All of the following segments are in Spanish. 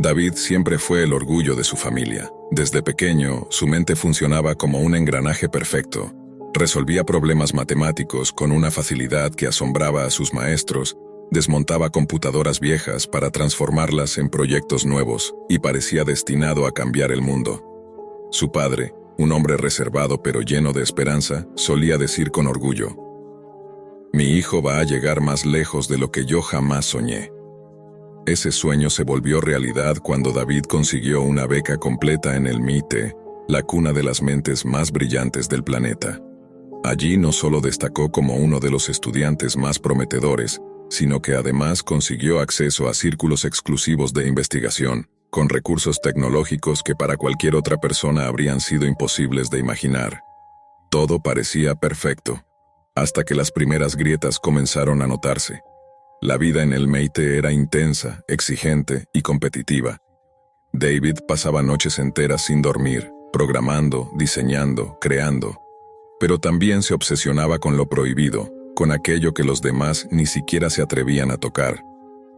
David siempre fue el orgullo de su familia. Desde pequeño, su mente funcionaba como un engranaje perfecto. Resolvía problemas matemáticos con una facilidad que asombraba a sus maestros, desmontaba computadoras viejas para transformarlas en proyectos nuevos y parecía destinado a cambiar el mundo. Su padre, un hombre reservado pero lleno de esperanza, solía decir con orgullo: «Mi hijo va a llegar más lejos de lo que yo jamás soñé». Ese sueño se volvió realidad cuando David consiguió una beca completa en el MIT, la cuna de las mentes más brillantes del planeta. Allí no solo destacó como uno de los estudiantes más prometedores, sino que además consiguió acceso a círculos exclusivos de investigación, con recursos tecnológicos que para cualquier otra persona habrían sido imposibles de imaginar. Todo parecía perfecto, hasta que las primeras grietas comenzaron a notarse. La vida en el MIT era intensa, exigente y competitiva. David pasaba noches enteras sin dormir, programando, diseñando, creando. Pero también se obsesionaba con lo prohibido, con aquello que los demás ni siquiera se atrevían a tocar.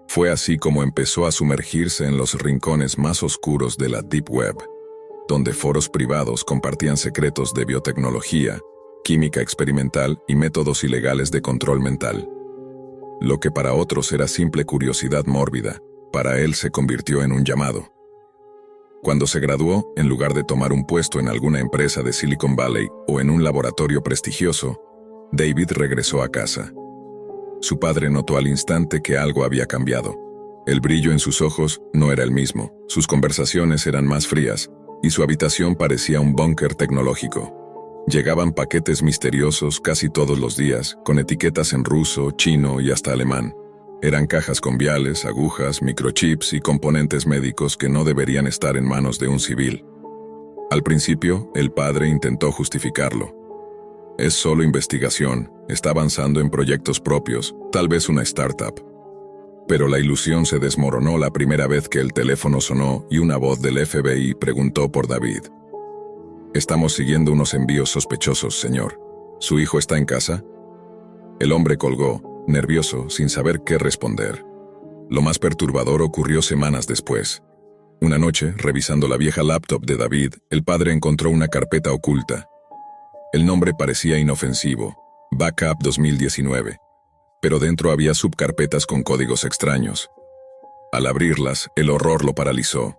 Fue así como empezó a sumergirse en los rincones más oscuros de la Deep Web, donde foros privados compartían secretos de biotecnología, química experimental y métodos ilegales de control mental. Lo que para otros era simple curiosidad mórbida, para él se convirtió en un llamado. Cuando se graduó, en lugar de tomar un puesto en alguna empresa de Silicon Valley o en un laboratorio prestigioso, David regresó a casa. Su padre notó al instante que algo había cambiado. El brillo en sus ojos no era el mismo, sus conversaciones eran más frías, y su habitación parecía un búnker tecnológico. Llegaban paquetes misteriosos casi todos los días, con etiquetas en ruso, chino y hasta alemán. Eran cajas con viales, agujas, microchips y componentes médicos que no deberían estar en manos de un civil. Al principio, el padre intentó justificarlo. Es solo investigación, está avanzando en proyectos propios, tal vez una startup. Pero la ilusión se desmoronó la primera vez que el teléfono sonó y una voz del FBI preguntó por David. «Estamos siguiendo unos envíos sospechosos, señor. ¿Su hijo está en casa?» El hombre colgó, nervioso, sin saber qué responder. Lo más perturbador ocurrió semanas después. Una noche, revisando la vieja laptop de David, el padre encontró una carpeta oculta. El nombre parecía inofensivo, Backup 2019, pero dentro había subcarpetas con códigos extraños. Al abrirlas, el horror lo paralizó.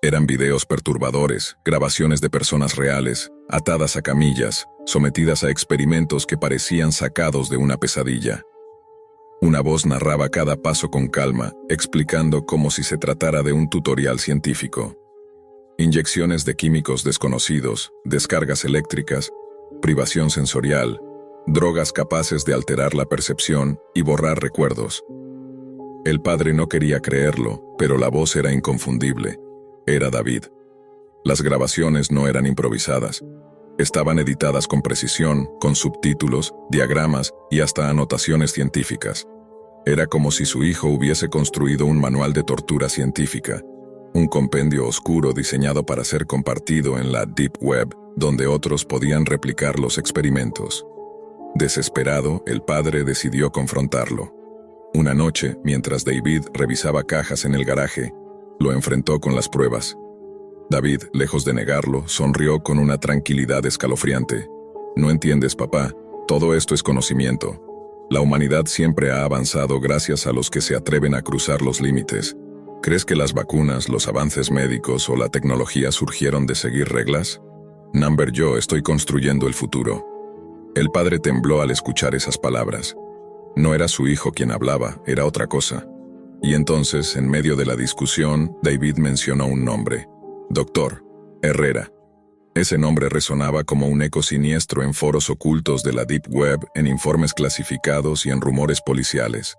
Eran videos perturbadores, grabaciones de personas reales, atadas a camillas, sometidas a experimentos que parecían sacados de una pesadilla. Una voz narraba cada paso con calma, explicando como si se tratara de un tutorial científico. Inyecciones de químicos desconocidos, descargas eléctricas, privación sensorial, drogas capaces de alterar la percepción y borrar recuerdos. El padre no quería creerlo, pero la voz era inconfundible. Era David. Las grabaciones no eran improvisadas. Estaban editadas con precisión, con subtítulos, diagramas y hasta anotaciones científicas. Era como si su hijo hubiese construido un manual de tortura científica, un compendio oscuro diseñado para ser compartido en la Deep Web, donde otros podían replicar los experimentos. Desesperado, el padre decidió confrontarlo. Una noche, mientras David revisaba cajas en el garaje, lo enfrentó con las pruebas. David, lejos de negarlo, sonrió con una tranquilidad escalofriante. «No entiendes, papá, todo esto es conocimiento. La humanidad siempre ha avanzado gracias a los que se atreven a cruzar los límites. ¿Crees que las vacunas, los avances médicos o la tecnología surgieron de seguir reglas? Yo estoy construyendo el futuro». El padre tembló al escuchar esas palabras. No era su hijo quien hablaba, era otra cosa. Y entonces, en medio de la discusión, David mencionó un nombre: Dr. Herrera. Ese nombre resonaba como un eco siniestro en foros ocultos de la Deep Web, en informes clasificados y en rumores policiales.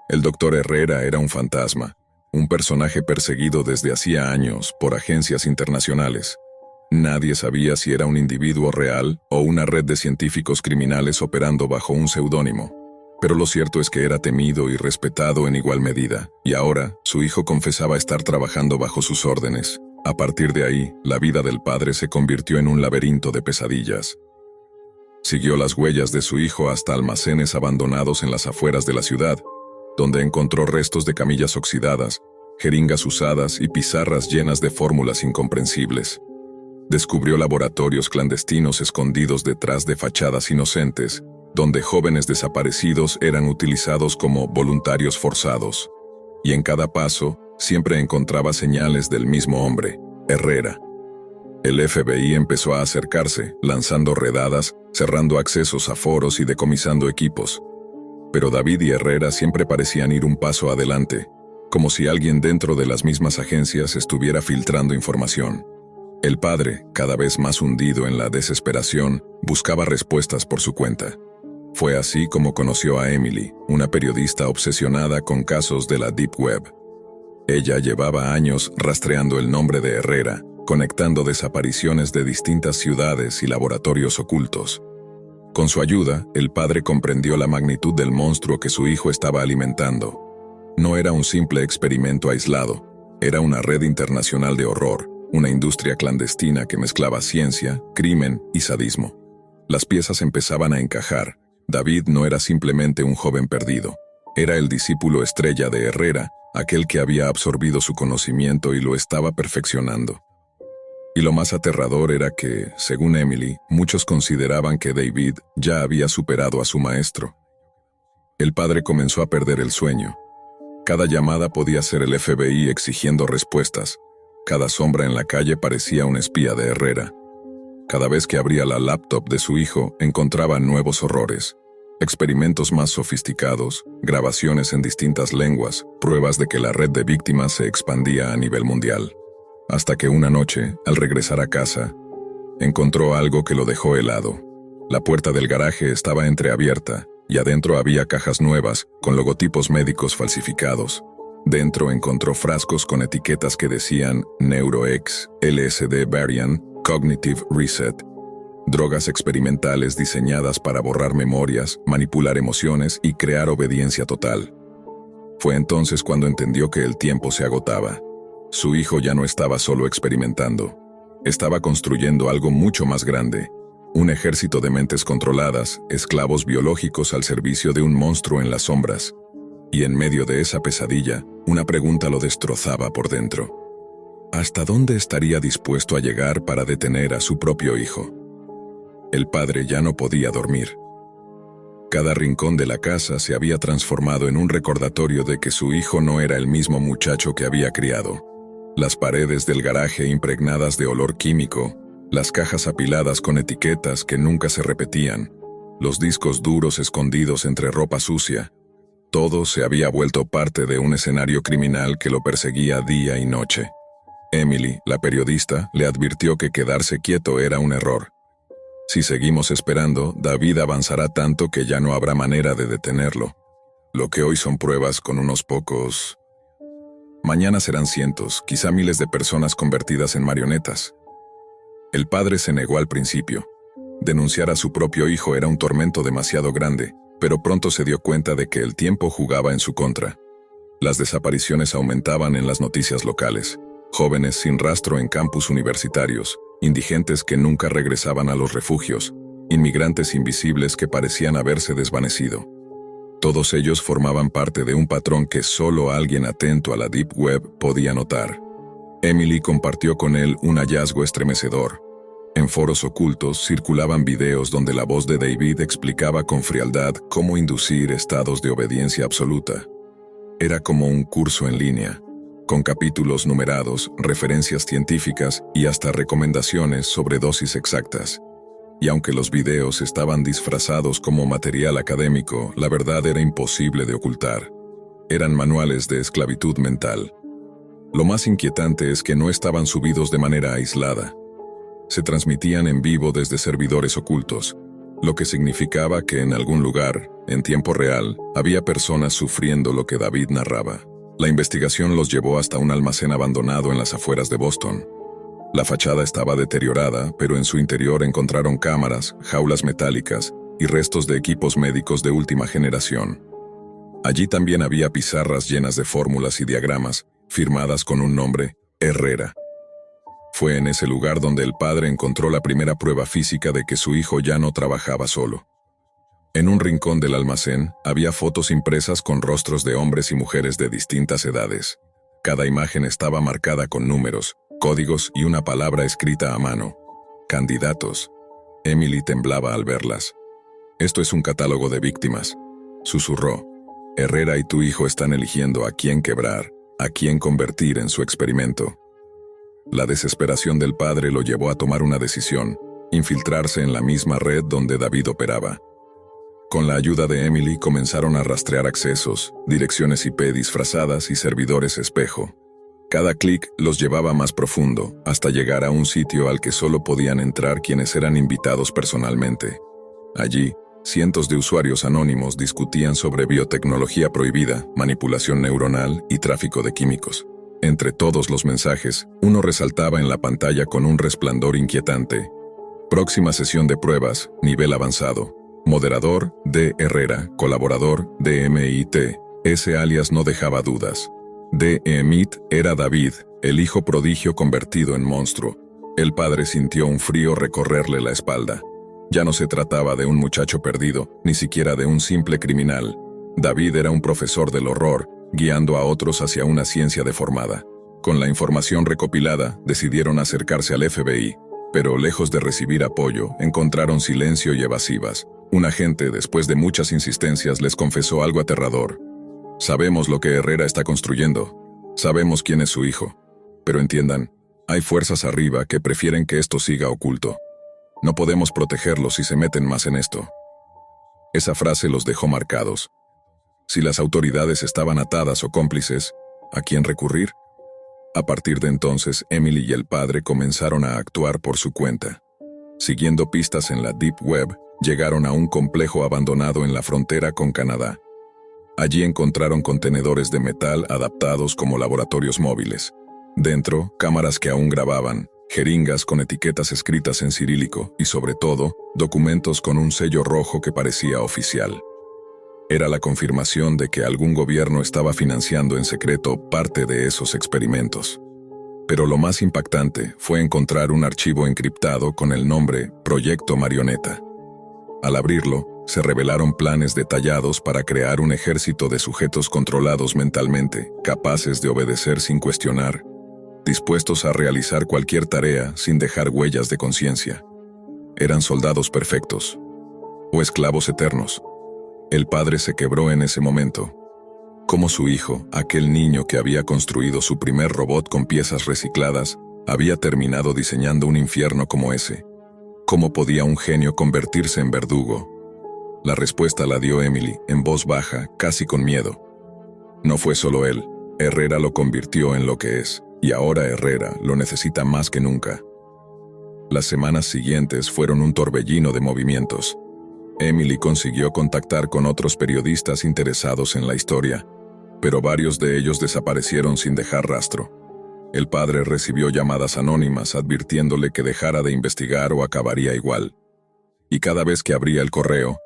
El Dr. Herrera era un fantasma, un personaje perseguido desde hacía años por agencias internacionales. Nadie sabía si era un individuo real o una red de científicos criminales operando bajo un seudónimo. Pero lo cierto es que era temido y respetado en igual medida, y ahora su hijo confesaba estar trabajando bajo sus órdenes. A partir de ahí, la vida del padre se convirtió en un laberinto de pesadillas. Siguió las huellas de su hijo hasta almacenes abandonados en las afueras de la ciudad, donde encontró restos de camillas oxidadas, jeringas usadas y pizarras llenas de fórmulas incomprensibles. Descubrió laboratorios clandestinos escondidos detrás de fachadas inocentes, donde jóvenes desaparecidos eran utilizados como voluntarios forzados. Y en cada paso, siempre encontraba señales del mismo hombre, Herrera. El FBI empezó a acercarse, lanzando redadas, cerrando accesos a foros y decomisando equipos. Pero David y Herrera siempre parecían ir un paso adelante, como si alguien dentro de las mismas agencias estuviera filtrando información. El padre, cada vez más hundido en la desesperación, buscaba respuestas por su cuenta. Fue así como conoció a Emily, una periodista obsesionada con casos de la Deep Web. Ella llevaba años rastreando el nombre de Herrera, conectando desapariciones de distintas ciudades y laboratorios ocultos. Con su ayuda, el padre comprendió la magnitud del monstruo que su hijo estaba alimentando. No era un simple experimento aislado, era una red internacional de horror, una industria clandestina que mezclaba ciencia, crimen y sadismo. Las piezas empezaban a encajar. David no era simplemente un joven perdido, era el discípulo estrella de Herrera, aquel que había absorbido su conocimiento y lo estaba perfeccionando. Y lo más aterrador era que, según Emily, muchos consideraban que David ya había superado a su maestro. El padre comenzó a perder el sueño. Cada llamada podía ser el FBI exigiendo respuestas. Cada sombra en la calle parecía un espía de Herrera. Cada vez que abría la laptop de su hijo, encontraba nuevos horrores. Experimentos más sofisticados, grabaciones en distintas lenguas, pruebas de que la red de víctimas se expandía a nivel mundial. Hasta que una noche, al regresar a casa, encontró algo que lo dejó helado. La puerta del garaje estaba entreabierta, y adentro había cajas nuevas, con logotipos médicos falsificados. Dentro encontró frascos con etiquetas que decían NeuroX, LSD Variant, Cognitive Reset, drogas experimentales diseñadas para borrar memorias, manipular emociones y crear obediencia total. Fue entonces cuando entendió que el tiempo se agotaba. Su hijo ya no estaba solo experimentando. Estaba construyendo algo mucho más grande. Un ejército de mentes controladas, esclavos biológicos al servicio de un monstruo en las sombras. Y en medio de esa pesadilla, una pregunta lo destrozaba por dentro. ¿Hasta dónde estaría dispuesto a llegar para detener a su propio hijo? El padre ya no podía dormir. Cada rincón de la casa se había transformado en un recordatorio de que su hijo no era el mismo muchacho que había criado. Las paredes del garaje impregnadas de olor químico, las cajas apiladas con etiquetas que nunca se repetían, los discos duros escondidos entre ropa sucia. Todo se había vuelto parte de un escenario criminal que lo perseguía día y noche. Emily, la periodista, le advirtió que quedarse quieto era un error. Si seguimos esperando, David avanzará tanto que ya no habrá manera de detenerlo. Lo que hoy son pruebas con unos pocos. Mañana serán cientos, quizá miles de personas convertidas en marionetas. El padre se negó al principio. Denunciar a su propio hijo era un tormento demasiado grande, pero pronto se dio cuenta de que el tiempo jugaba en su contra. Las desapariciones aumentaban en las noticias locales. Jóvenes sin rastro en campus universitarios, indigentes que nunca regresaban a los refugios, inmigrantes invisibles que parecían haberse desvanecido. Todos ellos formaban parte de un patrón que solo alguien atento a la Deep Web podía notar. Emily compartió con él un hallazgo estremecedor. En foros ocultos circulaban videos donde la voz de David explicaba con frialdad cómo inducir estados de obediencia absoluta. Era como un curso en línea, con capítulos numerados, referencias científicas y hasta recomendaciones sobre dosis exactas. Y aunque los videos estaban disfrazados como material académico, la verdad era imposible de ocultar. Eran manuales de esclavitud mental. Lo más inquietante es que no estaban subidos de manera aislada. Se transmitían en vivo desde servidores ocultos, lo que significaba que en algún lugar, en tiempo real, había personas sufriendo lo que David narraba. La investigación los llevó hasta un almacén abandonado en las afueras de Boston. La fachada estaba deteriorada, pero en su interior encontraron cámaras, jaulas metálicas y restos de equipos médicos de última generación. Allí también había pizarras llenas de fórmulas y diagramas, firmadas con un nombre, Herrera. Fue en ese lugar donde el padre encontró la primera prueba física de que su hijo ya no trabajaba solo. En un rincón del almacén había fotos impresas con rostros de hombres y mujeres de distintas edades. Cada imagen estaba marcada con números, códigos y una palabra escrita a mano. Candidatos. Emily temblaba al verlas. «Esto es un catálogo de víctimas», susurró. «Herrera y tu hijo están eligiendo a quién quebrar, a quién convertir en su experimento». La desesperación del padre lo llevó a tomar una decisión: infiltrarse en la misma red donde David operaba. Con la ayuda de Emily comenzaron a rastrear accesos, direcciones IP disfrazadas y servidores espejo. Cada clic los llevaba más profundo, hasta llegar a un sitio al que solo podían entrar quienes eran invitados personalmente. Allí, cientos de usuarios anónimos discutían sobre biotecnología prohibida, manipulación neuronal y tráfico de químicos. Entre todos los mensajes, uno resaltaba en la pantalla con un resplandor inquietante: «Próxima sesión de pruebas, nivel avanzado. Moderador, D. Herrera, colaborador, DMIT». Ese alias no dejaba dudas. DMIT era David, el hijo prodigio convertido en monstruo. El padre sintió un frío recorrerle la espalda. Ya no se trataba de un muchacho perdido, ni siquiera de un simple criminal. David era un profesor del horror, guiando a otros hacia una ciencia deformada. Con la información recopilada, decidieron acercarse al FBI, pero lejos de recibir apoyo, encontraron silencio y evasivas. Un agente, después de muchas insistencias, les confesó algo aterrador: «Sabemos lo que Herrera está construyendo. Sabemos quién es su hijo. Pero entiendan, hay fuerzas arriba que prefieren que esto siga oculto. No podemos protegerlos si se meten más en esto». Esa frase los dejó marcados. Si las autoridades estaban atadas o cómplices, ¿a quién recurrir? A partir de entonces, Emily y el padre comenzaron a actuar por su cuenta. Siguiendo pistas en la Deep Web, llegaron a un complejo abandonado en la frontera con Canadá. Allí encontraron contenedores de metal adaptados como laboratorios móviles. Dentro, cámaras que aún grababan, jeringas con etiquetas escritas en cirílico y, sobre todo, documentos con un sello rojo que parecía oficial. Era la confirmación de que algún gobierno estaba financiando en secreto parte de esos experimentos. Pero lo más impactante fue encontrar un archivo encriptado con el nombre Proyecto Marioneta. Al abrirlo, se revelaron planes detallados para crear un ejército de sujetos controlados mentalmente, capaces de obedecer sin cuestionar, dispuestos a realizar cualquier tarea sin dejar huellas de conciencia. Eran soldados perfectos, o esclavos eternos. El padre se quebró en ese momento. Como su hijo, aquel niño que había construido su primer robot con piezas recicladas, había terminado diseñando un infierno como ese. ¿Cómo podía un genio convertirse en verdugo? La respuesta la dio Emily, en voz baja, casi con miedo. No fue solo él. Herrera lo convirtió en lo que es, y ahora Herrera lo necesita más que nunca. Las semanas siguientes fueron un torbellino de movimientos. Emily consiguió contactar con otros periodistas interesados en la historia, pero varios de ellos desaparecieron sin dejar rastro. El padre recibió llamadas anónimas advirtiéndole que dejara de investigar o acabaría igual. Y cada vez que abría el correo,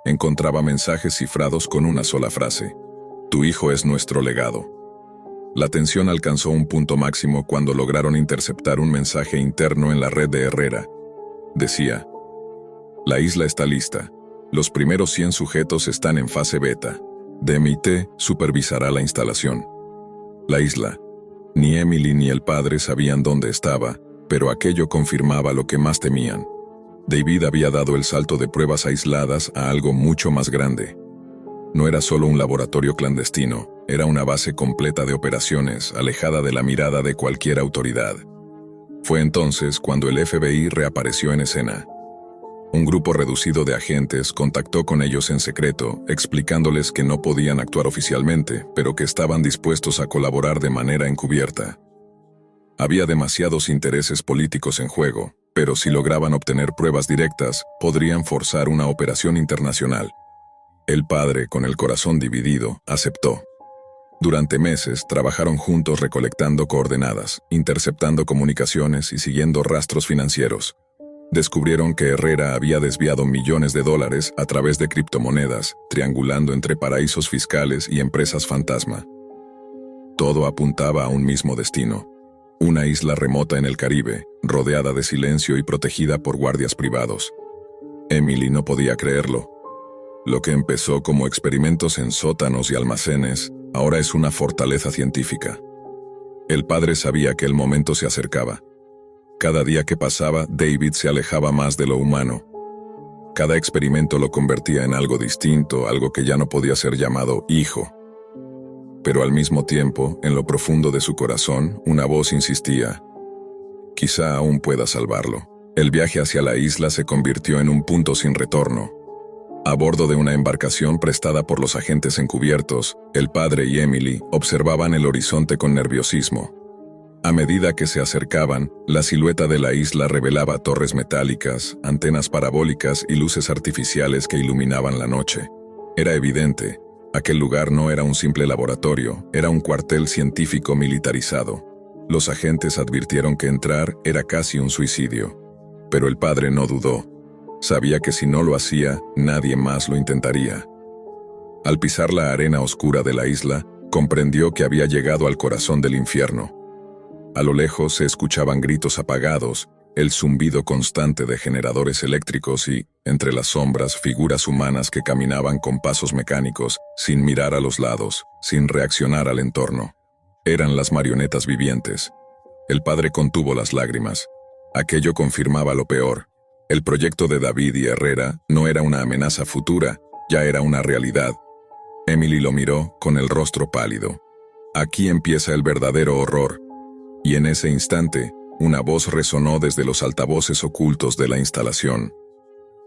encontraba mensajes cifrados con una sola frase: «Tu hijo es nuestro legado». La tensión alcanzó un punto máximo cuando lograron interceptar un mensaje interno en la red de Herrera. Decía: «La isla está lista. Los primeros 100 sujetos están en fase beta. DMIT supervisará la instalación». La isla. Ni Emily ni el padre sabían dónde estaba, pero aquello confirmaba lo que más temían. David había dado el salto de pruebas aisladas a algo mucho más grande. No era solo un laboratorio clandestino, era una base completa de operaciones, alejada de la mirada de cualquier autoridad. Fue entonces cuando el FBI reapareció en escena. Un grupo reducido de agentes contactó con ellos en secreto, explicándoles que no podían actuar oficialmente, pero que estaban dispuestos a colaborar de manera encubierta. Había demasiados intereses políticos en juego, pero si lograban obtener pruebas directas, podrían forzar una operación internacional. El padre, con el corazón dividido, aceptó. Durante meses trabajaron juntos recolectando coordenadas, interceptando comunicaciones y siguiendo rastros financieros. Descubrieron que Herrera había desviado millones de dólares a través de criptomonedas, triangulando entre paraísos fiscales y empresas fantasma. Todo apuntaba a un mismo destino: una isla remota en el Caribe, rodeada de silencio y protegida por guardias privados. Emily no podía creerlo. Lo que empezó como experimentos en sótanos y almacenes, ahora es una fortaleza científica. El padre sabía que el momento se acercaba. Cada día que pasaba, David se alejaba más de lo humano. Cada experimento lo convertía en algo distinto, algo que ya no podía ser llamado hijo. Pero al mismo tiempo, en lo profundo de su corazón, una voz insistía: quizá aún pueda salvarlo. El viaje hacia la isla se convirtió en un punto sin retorno. A bordo de una embarcación prestada por los agentes encubiertos, el padre y Emily observaban el horizonte con nerviosismo. A medida que se acercaban, la silueta de la isla revelaba torres metálicas, antenas parabólicas y luces artificiales que iluminaban la noche. Era evidente, aquel lugar no era un simple laboratorio, era un cuartel científico militarizado. Los agentes advirtieron que entrar era casi un suicidio. Pero el padre no dudó. Sabía que si no lo hacía, nadie más lo intentaría. Al pisar la arena oscura de la isla, comprendió que había llegado al corazón del infierno. A lo lejos se escuchaban gritos apagados, el zumbido constante de generadores eléctricos y, entre las sombras, figuras humanas que caminaban con pasos mecánicos, sin mirar a los lados, sin reaccionar al entorno. Eran las marionetas vivientes. El padre contuvo las lágrimas. Aquello confirmaba lo peor. El proyecto de David y Herrera no era una amenaza futura, ya era una realidad. Emily lo miró con el rostro pálido. Aquí empieza el verdadero horror. Y en ese instante, una voz resonó desde los altavoces ocultos de la instalación.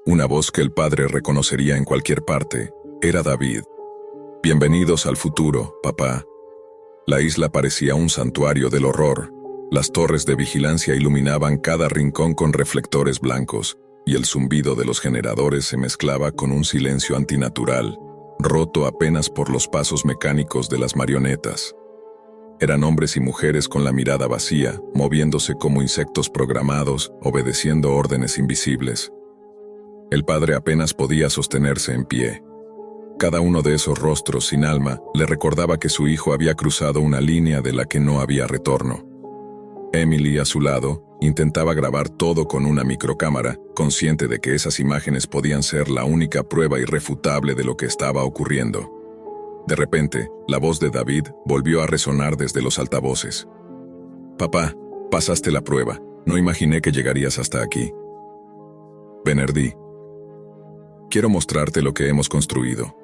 Una voz que el padre reconocería en cualquier parte. Era David. Bienvenidos al futuro, papá. La isla parecía un santuario del horror. Las torres de vigilancia iluminaban cada rincón con reflectores blancos, y el zumbido de los generadores se mezclaba con un silencio antinatural, roto apenas por los pasos mecánicos de las marionetas. Eran hombres y mujeres con la mirada vacía, moviéndose como insectos programados, obedeciendo órdenes invisibles. El padre apenas podía sostenerse en pie. Cada uno de esos rostros sin alma le recordaba que su hijo había cruzado una línea de la que no había retorno. Emily, a su lado, intentaba grabar todo con una microcámara, consciente de que esas imágenes podían ser la única prueba irrefutable de lo que estaba ocurriendo. De repente, la voz de David volvió a resonar desde los altavoces. «Papá, pasaste la prueba. No imaginé que llegarías hasta aquí. Bernardí, quiero mostrarte lo que hemos construido».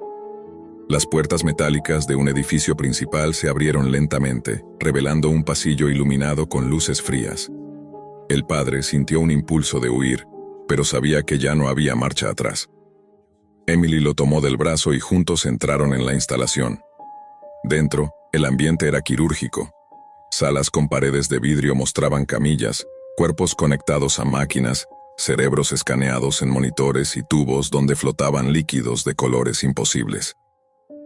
Las puertas metálicas de un edificio principal se abrieron lentamente, revelando un pasillo iluminado con luces frías. El padre sintió un impulso de huir, pero sabía que ya no había marcha atrás. Emily lo tomó del brazo y juntos entraron en la instalación. Dentro, el ambiente era quirúrgico. Salas con paredes de vidrio mostraban camillas, cuerpos conectados a máquinas, cerebros escaneados en monitores y tubos donde flotaban líquidos de colores imposibles.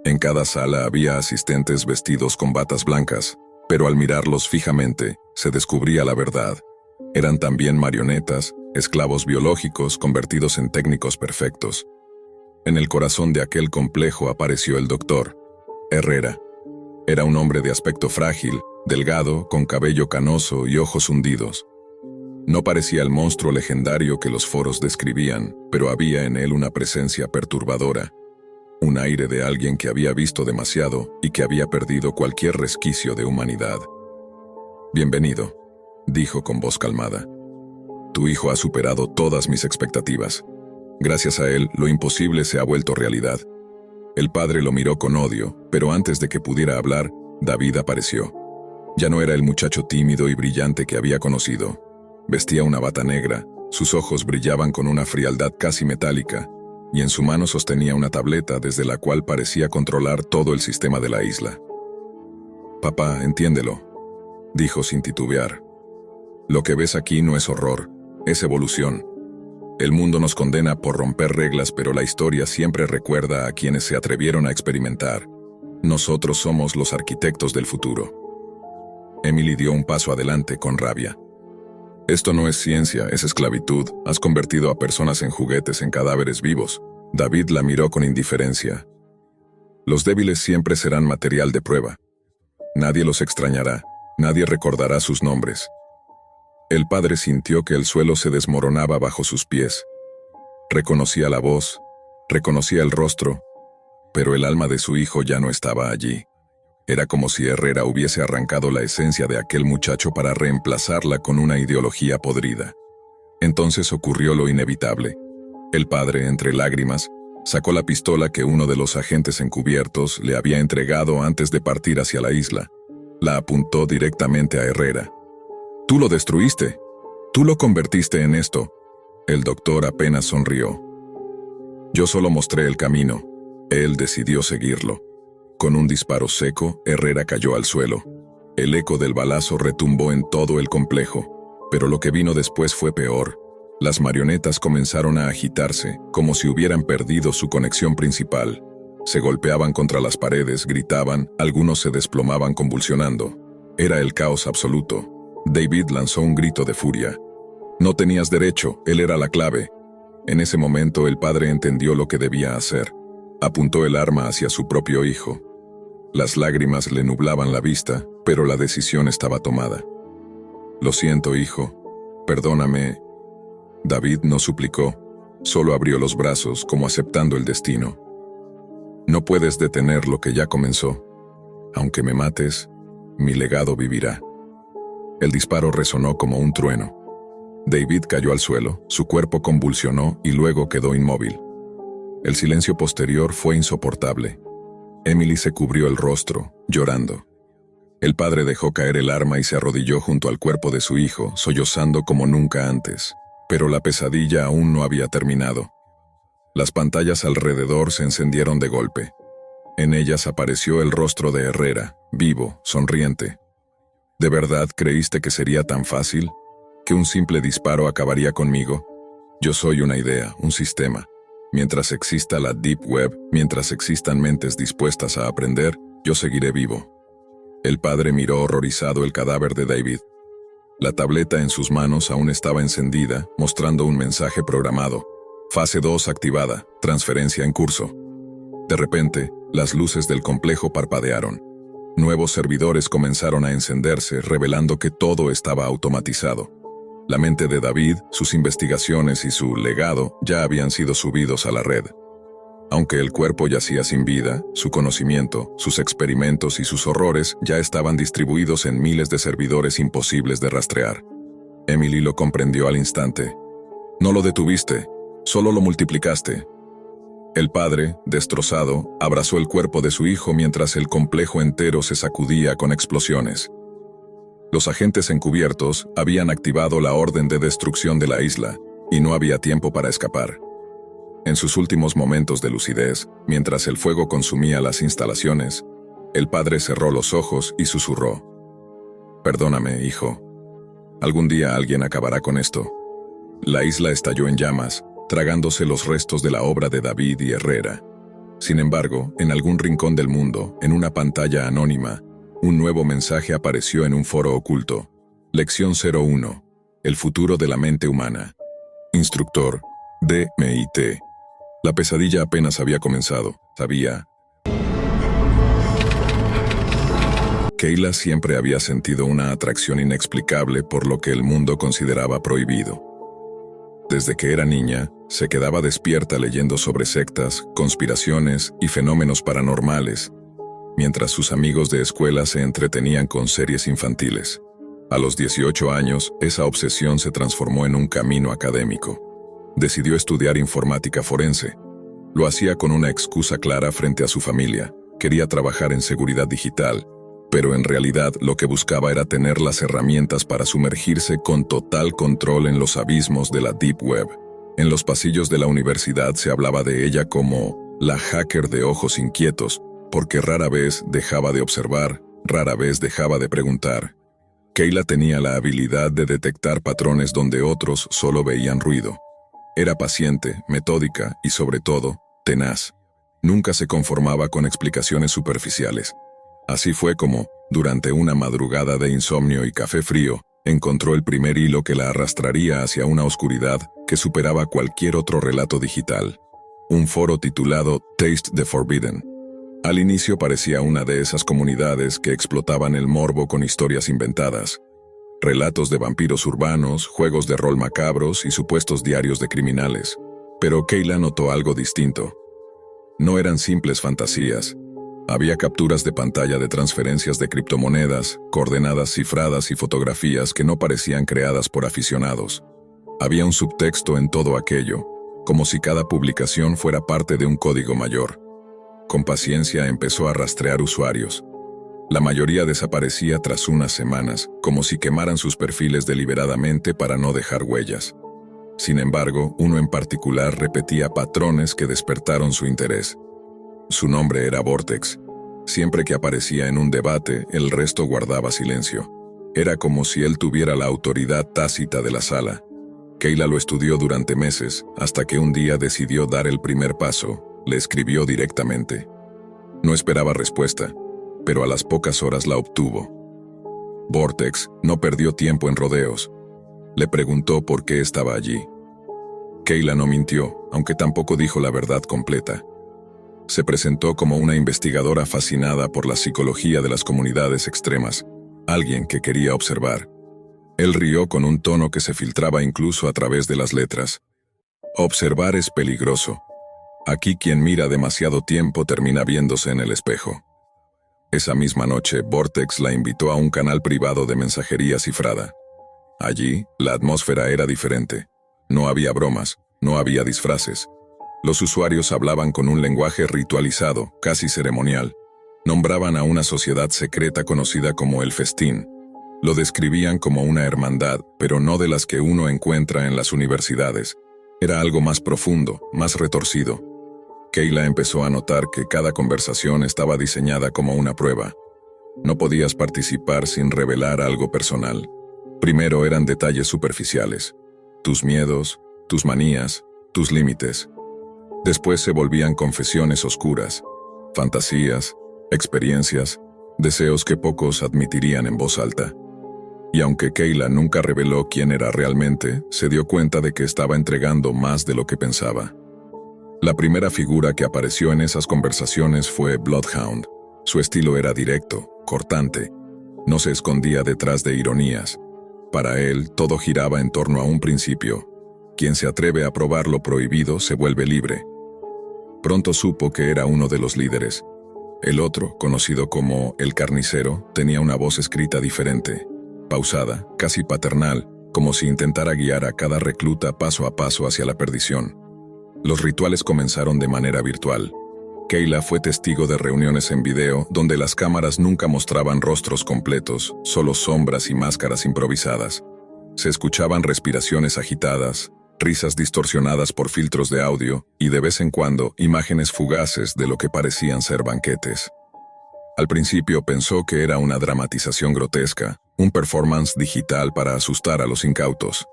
En cada sala había asistentes vestidos con batas blancas, pero al mirarlos fijamente, se descubría la verdad. Eran también marionetas, esclavos biológicos convertidos en técnicos perfectos. En el corazón de aquel complejo apareció el doctor Herrera. Era un hombre de aspecto frágil, delgado, con cabello canoso y ojos hundidos. No parecía el monstruo legendario que los foros describían, pero había en él una presencia perturbadora, un aire de alguien que había visto demasiado y que había perdido cualquier resquicio de humanidad. «Bienvenido», dijo con voz calmada. «Tu hijo ha superado todas mis expectativas. Gracias a él, lo imposible se ha vuelto realidad». El padre lo miró con odio, pero antes de que pudiera hablar, David apareció. Ya no era el muchacho tímido y brillante que había conocido. Vestía una bata negra, sus ojos brillaban con una frialdad casi metálica, y en su mano sostenía una tableta desde la cual parecía controlar todo el sistema de la isla. «Papá, entiéndelo», dijo sin titubear. «Lo que ves aquí no es horror, es evolución. El mundo nos condena por romper reglas, pero la historia siempre recuerda a quienes se atrevieron a experimentar. Nosotros somos los arquitectos del futuro». Emily dio un paso adelante con rabia. «Esto no es ciencia, es esclavitud. Has convertido a personas en juguetes, en cadáveres vivos». David la miró con indiferencia. «Los débiles siempre serán material de prueba. Nadie los extrañará, nadie recordará sus nombres». El padre sintió que el suelo se desmoronaba bajo sus pies. Reconocía la voz, reconocía el rostro, pero el alma de su hijo ya no estaba allí. Era como si Herrera hubiese arrancado la esencia de aquel muchacho para reemplazarla con una ideología podrida. Entonces ocurrió lo inevitable. El padre, entre lágrimas, sacó la pistola que uno de los agentes encubiertos le había entregado antes de partir hacia la isla. La apuntó directamente a Herrera. «Tú lo destruiste. Tú lo convertiste en esto». El doctor apenas sonrió. «Yo solo mostré el camino. Él decidió seguirlo». Con un disparo seco, Herrera cayó al suelo. El eco del balazo retumbó en todo el complejo, pero lo que vino después fue peor. Las marionetas comenzaron a agitarse, como si hubieran perdido su conexión principal. Se golpeaban contra las paredes, gritaban, algunos se desplomaban convulsionando. Era el caos absoluto. David lanzó un grito de furia. «No tenías derecho, él era la clave». En ese momento el padre entendió lo que debía hacer. Apuntó el arma hacia su propio hijo. Las lágrimas le nublaban la vista, pero la decisión estaba tomada. «Lo siento, hijo. Perdóname». David no suplicó, solo abrió los brazos como aceptando el destino. «No puedes detener lo que ya comenzó. Aunque me mates, mi legado vivirá». El disparo resonó como un trueno. David cayó al suelo, su cuerpo convulsionó y luego quedó inmóvil. El silencio posterior fue insoportable. Emily se cubrió el rostro, llorando. El padre dejó caer el arma y se arrodilló junto al cuerpo de su hijo, sollozando como nunca antes. Pero la pesadilla aún no había terminado. Las pantallas alrededor se encendieron de golpe. En ellas apareció el rostro de Herrera, vivo, sonriente. ¿De verdad creíste que sería tan fácil? ¿Que un simple disparo acabaría conmigo? Yo soy una idea, un sistema. Mientras exista la Deep Web, mientras existan mentes dispuestas a aprender, yo seguiré vivo. El padre miró horrorizado el cadáver de David. La tableta en sus manos aún estaba encendida, mostrando un mensaje programado. Fase 2 activada, transferencia en curso. De repente, las luces del complejo parpadearon. Nuevos servidores comenzaron a encenderse, revelando que todo estaba automatizado. La mente de David, sus investigaciones y su legado ya habían sido subidos a la red. Aunque el cuerpo yacía sin vida, su conocimiento, sus experimentos y sus horrores ya estaban distribuidos en miles de servidores imposibles de rastrear. Emily lo comprendió al instante. «No lo detuviste, solo lo multiplicaste». El padre, destrozado, abrazó el cuerpo de su hijo mientras el complejo entero se sacudía con explosiones. Los agentes encubiertos habían activado la orden de destrucción de la isla, y no había tiempo para escapar. En sus últimos momentos de lucidez, mientras el fuego consumía las instalaciones, el padre cerró los ojos y susurró: «Perdóname, hijo. Algún día alguien acabará con esto». La isla estalló en llamas, tragándose los restos de la obra de David y Herrera. Sin embargo, en algún rincón del mundo, en una pantalla anónima, un nuevo mensaje apareció en un foro oculto. Lección 01. El futuro de la mente humana. Instructor, DMIT. La pesadilla apenas había comenzado, sabía. Kayla siempre había sentido una atracción inexplicable por lo que el mundo consideraba prohibido. Desde que era niña, se quedaba despierta leyendo sobre sectas, conspiraciones y fenómenos paranormales, mientras sus amigos de escuela se entretenían con series infantiles. A los 18 años, esa obsesión se transformó en un camino académico. Decidió estudiar informática forense. Lo hacía con una excusa clara frente a su familia. Quería trabajar en seguridad digital, pero en realidad lo que buscaba era tener las herramientas para sumergirse con total control en los abismos de la Deep Web. En los pasillos de la universidad se hablaba de ella como la hacker de ojos inquietos, porque rara vez dejaba de observar, rara vez dejaba de preguntar. Kayla tenía la habilidad de detectar patrones donde otros solo veían ruido. Era paciente, metódica y, sobre todo, tenaz. Nunca se conformaba con explicaciones superficiales. Así fue como, durante una madrugada de insomnio y café frío, encontró el primer hilo que la arrastraría hacia una oscuridad que superaba cualquier otro relato digital. Un foro titulado Taste the Forbidden. Al inicio parecía una de esas comunidades que explotaban el morbo con historias inventadas. Relatos de vampiros urbanos, juegos de rol macabros y supuestos diarios de criminales. Pero Kayla notó algo distinto. No eran simples fantasías. Había capturas de pantalla de transferencias de criptomonedas, coordenadas cifradas y fotografías que no parecían creadas por aficionados. Había un subtexto en todo aquello, como si cada publicación fuera parte de un código mayor. Con paciencia empezó a rastrear usuarios. La mayoría desaparecía tras unas semanas, como si quemaran sus perfiles deliberadamente para no dejar huellas. Sin embargo, uno en particular repetía patrones que despertaron su interés. Su nombre era Vortex. Siempre que aparecía en un debate, el resto guardaba silencio. Era como si él tuviera la autoridad tácita de la sala. Kayla lo estudió durante meses, hasta que un día decidió dar el primer paso. Le escribió directamente. No esperaba respuesta, pero a las pocas horas la obtuvo. Vortex no perdió tiempo en rodeos. Le preguntó por qué estaba allí. Kayla no mintió, aunque tampoco dijo la verdad completa. Se presentó como una investigadora fascinada por la psicología de las comunidades extremas, alguien que quería observar. Él rió con un tono que se filtraba incluso a través de las letras. Observar es peligroso. Aquí quien mira demasiado tiempo termina viéndose en el espejo. Esa misma noche, Vortex la invitó a un canal privado de mensajería cifrada. Allí, la atmósfera era diferente. No había bromas, no había disfraces. Los usuarios hablaban con un lenguaje ritualizado, casi ceremonial. Nombraban a una sociedad secreta conocida como el Festín. Lo describían como una hermandad, pero no de las que uno encuentra en las universidades. Era algo más profundo, más retorcido. Kayla empezó a notar que cada conversación estaba diseñada como una prueba. No podías participar sin revelar algo personal. Primero eran detalles superficiales. Tus miedos, tus manías, tus límites. Después se volvían confesiones oscuras, fantasías, experiencias, deseos que pocos admitirían en voz alta. Y aunque Kayla nunca reveló quién era realmente, se dio cuenta de que estaba entregando más de lo que pensaba. La primera figura que apareció en esas conversaciones fue Bloodhound. Su estilo era directo, cortante. No se escondía detrás de ironías. Para él, todo giraba en torno a un principio. Quien se atreve a probar lo prohibido se vuelve libre. Pronto supo que era uno de los líderes. El otro, conocido como el carnicero, tenía una voz escrita diferente, pausada, casi paternal, como si intentara guiar a cada recluta paso a paso hacia la perdición. Los rituales comenzaron de manera virtual. Kayla fue testigo de reuniones en video donde las cámaras nunca mostraban rostros completos, solo sombras y máscaras improvisadas. Se escuchaban respiraciones agitadas, risas distorsionadas por filtros de audio y de vez en cuando imágenes fugaces de lo que parecían ser banquetes. Al principio pensó que era una dramatización grotesca, un performance digital para asustar a los incautos.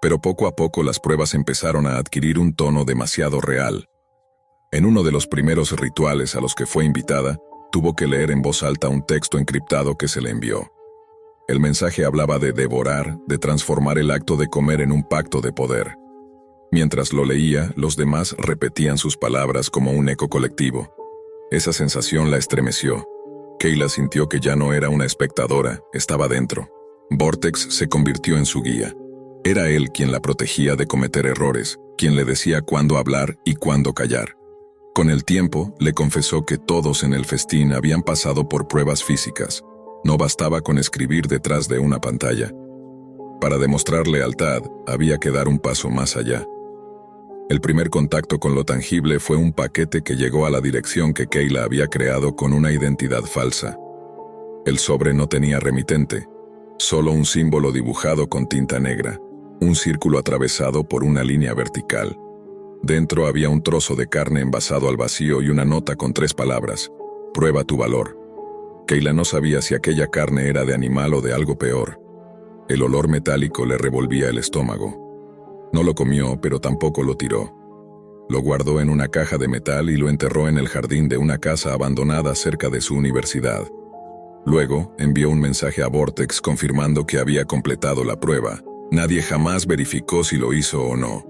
Pero poco a poco las pruebas empezaron a adquirir un tono demasiado real. En uno de los primeros rituales a los que fue invitada, tuvo que leer en voz alta un texto encriptado que se le envió. El mensaje hablaba de devorar, de transformar el acto de comer en un pacto de poder. Mientras lo leía, los demás repetían sus palabras como un eco colectivo. Esa sensación la estremeció. Kayla sintió que ya no era una espectadora, estaba dentro. Vortex se convirtió en su guía. Era él quien la protegía de cometer errores, quien le decía cuándo hablar y cuándo callar. Con el tiempo, le confesó que todos en el festín habían pasado por pruebas físicas. No bastaba con escribir detrás de una pantalla. Para demostrar lealtad, había que dar un paso más allá. El primer contacto con lo tangible fue un paquete que llegó a la dirección que Kayla había creado con una identidad falsa. El sobre no tenía remitente, solo un símbolo dibujado con tinta negra, un círculo atravesado por una línea vertical. Dentro había un trozo de carne envasado al vacío y una nota con 3 palabras: prueba tu valor. Kayla no sabía si aquella carne era de animal o de algo peor. El olor metálico le revolvía el estómago. No lo comió, pero tampoco lo tiró. Lo guardó en una caja de metal y lo enterró en el jardín de una casa abandonada cerca de su universidad. Luego, envió un mensaje a Vortex confirmando que había completado la prueba. Nadie jamás verificó si lo hizo o no.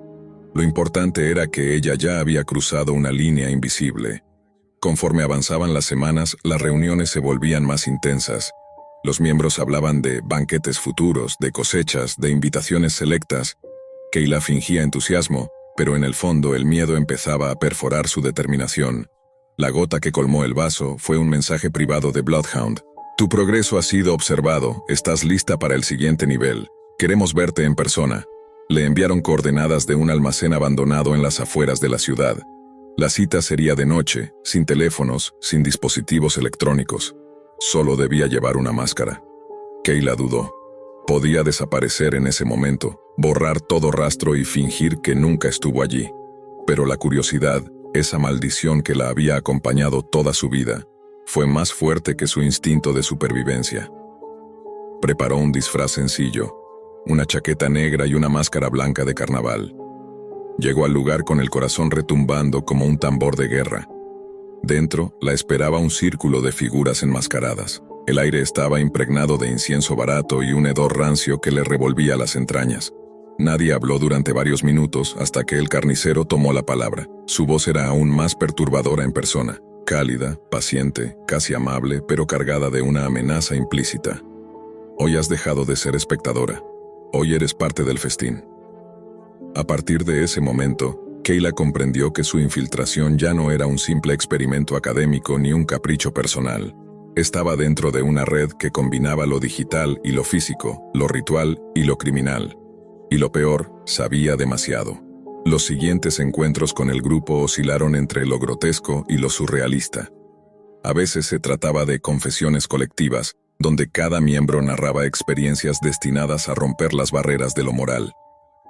Lo importante era que ella ya había cruzado una línea invisible. Conforme avanzaban las semanas, las reuniones se volvían más intensas. Los miembros hablaban de banquetes futuros, de cosechas, de invitaciones selectas. Kayla fingía entusiasmo, pero en el fondo el miedo empezaba a perforar su determinación. La gota que colmó el vaso fue un mensaje privado de Bloodhound. Tu progreso ha sido observado, estás lista para el siguiente nivel. Queremos verte en persona. Le enviaron coordenadas de un almacén abandonado en las afueras de la ciudad. La cita sería de noche, sin teléfonos, sin dispositivos electrónicos. Solo debía llevar una máscara. Kayla dudó. Podía desaparecer en ese momento, borrar todo rastro y fingir que nunca estuvo allí. Pero la curiosidad, esa maldición que la había acompañado toda su vida, fue más fuerte que su instinto de supervivencia. Preparó un disfraz sencillo, una chaqueta negra y una máscara blanca de carnaval. Llegó al lugar con el corazón retumbando como un tambor de guerra. Dentro la esperaba un círculo de figuras enmascaradas. El aire estaba impregnado de incienso barato y un hedor rancio que le revolvía las entrañas. Nadie habló durante varios minutos hasta que el carnicero tomó la palabra. Su voz era aún más perturbadora en persona, cálida, paciente, casi amable, pero cargada de una amenaza implícita. Hoy has dejado de ser espectadora. Hoy eres parte del festín. A partir de ese momento, Kayla comprendió que su infiltración ya no era un simple experimento académico ni un capricho personal. Estaba dentro de una red que combinaba lo digital y lo físico, lo ritual y lo criminal. Y lo peor, sabía demasiado. Los siguientes encuentros con el grupo oscilaron entre lo grotesco y lo surrealista. A veces se trataba de confesiones colectivas, donde cada miembro narraba experiencias destinadas a romper las barreras de lo moral.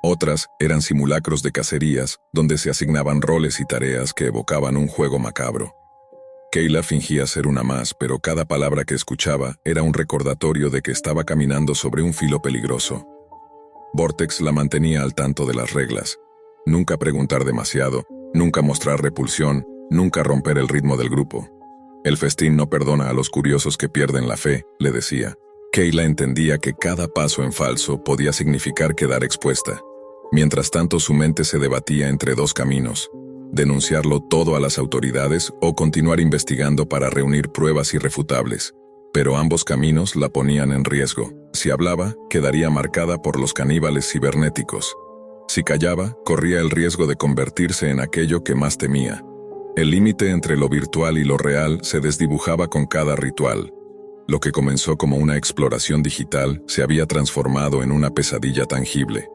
Otras eran simulacros de cacerías, donde se asignaban roles y tareas que evocaban un juego macabro. Kayla fingía ser una más, pero cada palabra que escuchaba era un recordatorio de que estaba caminando sobre un filo peligroso. Vortex la mantenía al tanto de las reglas. Nunca preguntar demasiado, nunca mostrar repulsión, nunca romper el ritmo del grupo. El festín no perdona a los curiosos que pierden la fe, le decía. Kayla entendía que cada paso en falso podía significar quedar expuesta. Mientras tanto, su mente se debatía entre dos caminos: denunciarlo todo a las autoridades o continuar investigando para reunir pruebas irrefutables. Pero ambos caminos la ponían en riesgo. Si hablaba, quedaría marcada por los caníbales cibernéticos. Si callaba, corría el riesgo de convertirse en aquello que más temía. El límite entre lo virtual y lo real se desdibujaba con cada ritual. Lo que comenzó como una exploración digital se había transformado en una pesadilla tangible.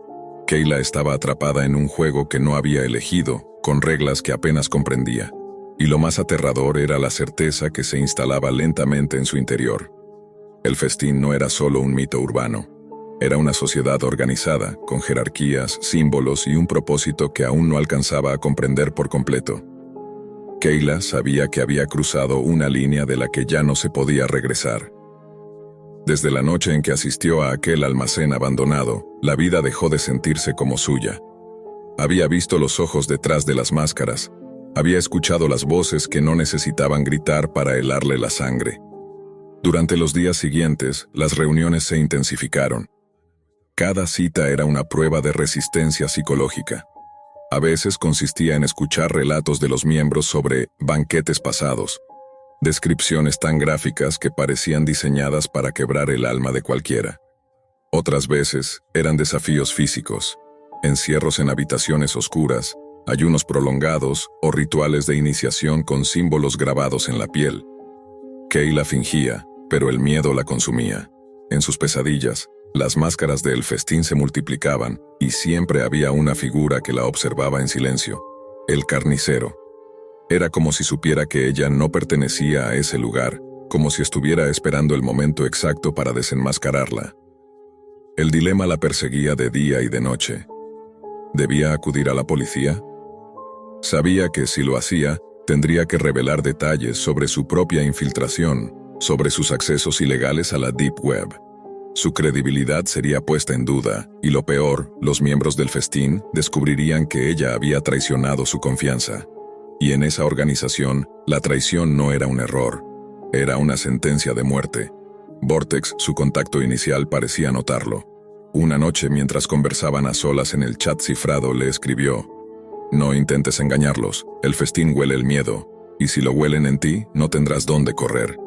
Kayla estaba atrapada en un juego que no había elegido, con reglas que apenas comprendía. Y lo más aterrador era la certeza que se instalaba lentamente en su interior. El festín no era solo un mito urbano. Era una sociedad organizada, con jerarquías, símbolos y un propósito que aún no alcanzaba a comprender por completo. Kayla sabía que había cruzado una línea de la que ya no se podía regresar. Desde la noche en que asistió a aquel almacén abandonado, la vida dejó de sentirse como suya. Había visto los ojos detrás de las máscaras. Había escuchado las voces que no necesitaban gritar para helarle la sangre. Durante los días siguientes, las reuniones se intensificaron. Cada cita era una prueba de resistencia psicológica. A veces consistía en escuchar relatos de los miembros sobre banquetes pasados, descripciones tan gráficas que parecían diseñadas para quebrar el alma de cualquiera. Otras veces eran desafíos físicos, encierros en habitaciones oscuras, ayunos prolongados o rituales de iniciación con símbolos grabados en la piel. Kayla fingía, pero el miedo la consumía. En sus pesadillas, las máscaras del festín se multiplicaban y siempre había una figura que la observaba en silencio: el carnicero. Era como si supiera que ella no pertenecía a ese lugar, como si estuviera esperando el momento exacto para desenmascararla. El dilema la perseguía de día y de noche. ¿Debía acudir a la policía? Sabía que si lo hacía, tendría que revelar detalles sobre su propia infiltración, sobre sus accesos ilegales a la Deep Web. Su credibilidad sería puesta en duda, y lo peor, los miembros del festín descubrirían que ella había traicionado su confianza. Y en esa organización, la traición no era un error, era una sentencia de muerte. Vortex, su contacto inicial, parecía notarlo. Una noche, mientras conversaban a solas en el chat cifrado, le escribió: «No intentes engañarlos, el festín huele el miedo, y si lo huelen en ti, no tendrás dónde correr».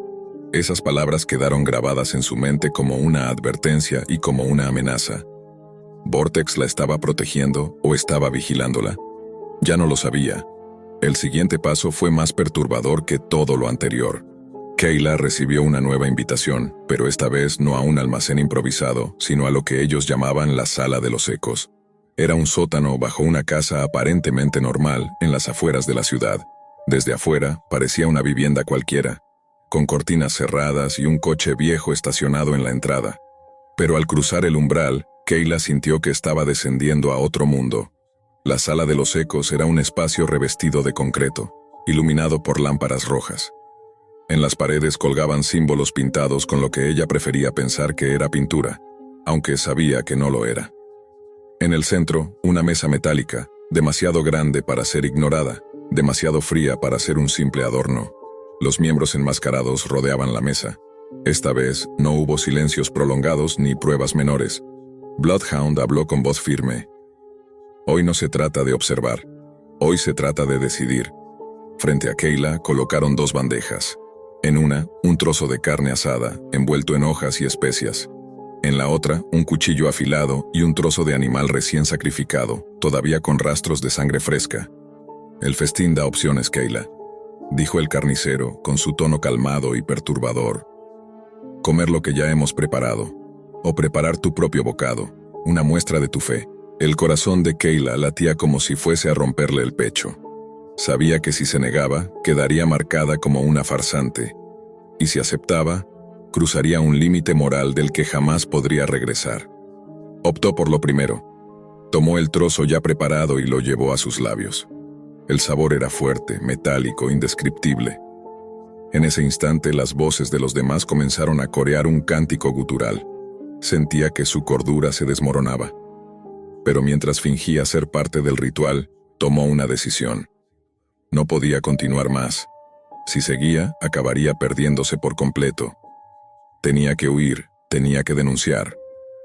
Esas palabras quedaron grabadas en su mente como una advertencia y como una amenaza. ¿Vortex la estaba protegiendo o estaba vigilándola? Ya no lo sabía. El siguiente paso fue más perturbador que todo lo anterior. Kayla recibió una nueva invitación, pero esta vez no a un almacén improvisado, sino a lo que ellos llamaban la Sala de los Ecos. Era un sótano bajo una casa aparentemente normal en las afueras de la ciudad. Desde afuera parecía una vivienda cualquiera, con cortinas cerradas y un coche viejo estacionado en la entrada. Pero al cruzar el umbral, Kayla sintió que estaba descendiendo a otro mundo. La Sala de los Ecos era un espacio revestido de concreto, iluminado por lámparas rojas. En las paredes colgaban símbolos pintados con lo que ella prefería pensar que era pintura, aunque sabía que no lo era. En el centro, una mesa metálica, demasiado grande para ser ignorada, demasiado fría para ser un simple adorno. Los miembros enmascarados rodeaban la mesa. Esta vez no hubo silencios prolongados ni pruebas menores. Bloodhound habló con voz firme. Hoy no se trata de observar. Hoy se trata de decidir. Frente a Kayla colocaron 2 bandejas. En una, un trozo de carne asada, envuelto en hojas y especias. En la otra, un cuchillo afilado y un trozo de animal recién sacrificado, todavía con rastros de sangre fresca. El festín da opciones, Kayla, dijo el carnicero con su tono calmado y perturbador. Comer lo que ya hemos preparado, o preparar tu propio bocado, una muestra de tu fe. El corazón de Kayla latía como si fuese a romperle el pecho. Sabía que si se negaba, quedaría marcada como una farsante, y si aceptaba, cruzaría un límite moral del que jamás podría regresar. Optó por lo primero. Tomó el trozo ya preparado y lo llevó a sus labios. El sabor era fuerte, metálico, indescriptible. En ese instante las voces de los demás comenzaron a corear un cántico gutural. Sentía que su cordura se desmoronaba. Pero mientras fingía ser parte del ritual, tomó una decisión. No podía continuar más. Si seguía, acabaría perdiéndose por completo. Tenía que huir, tenía que denunciar.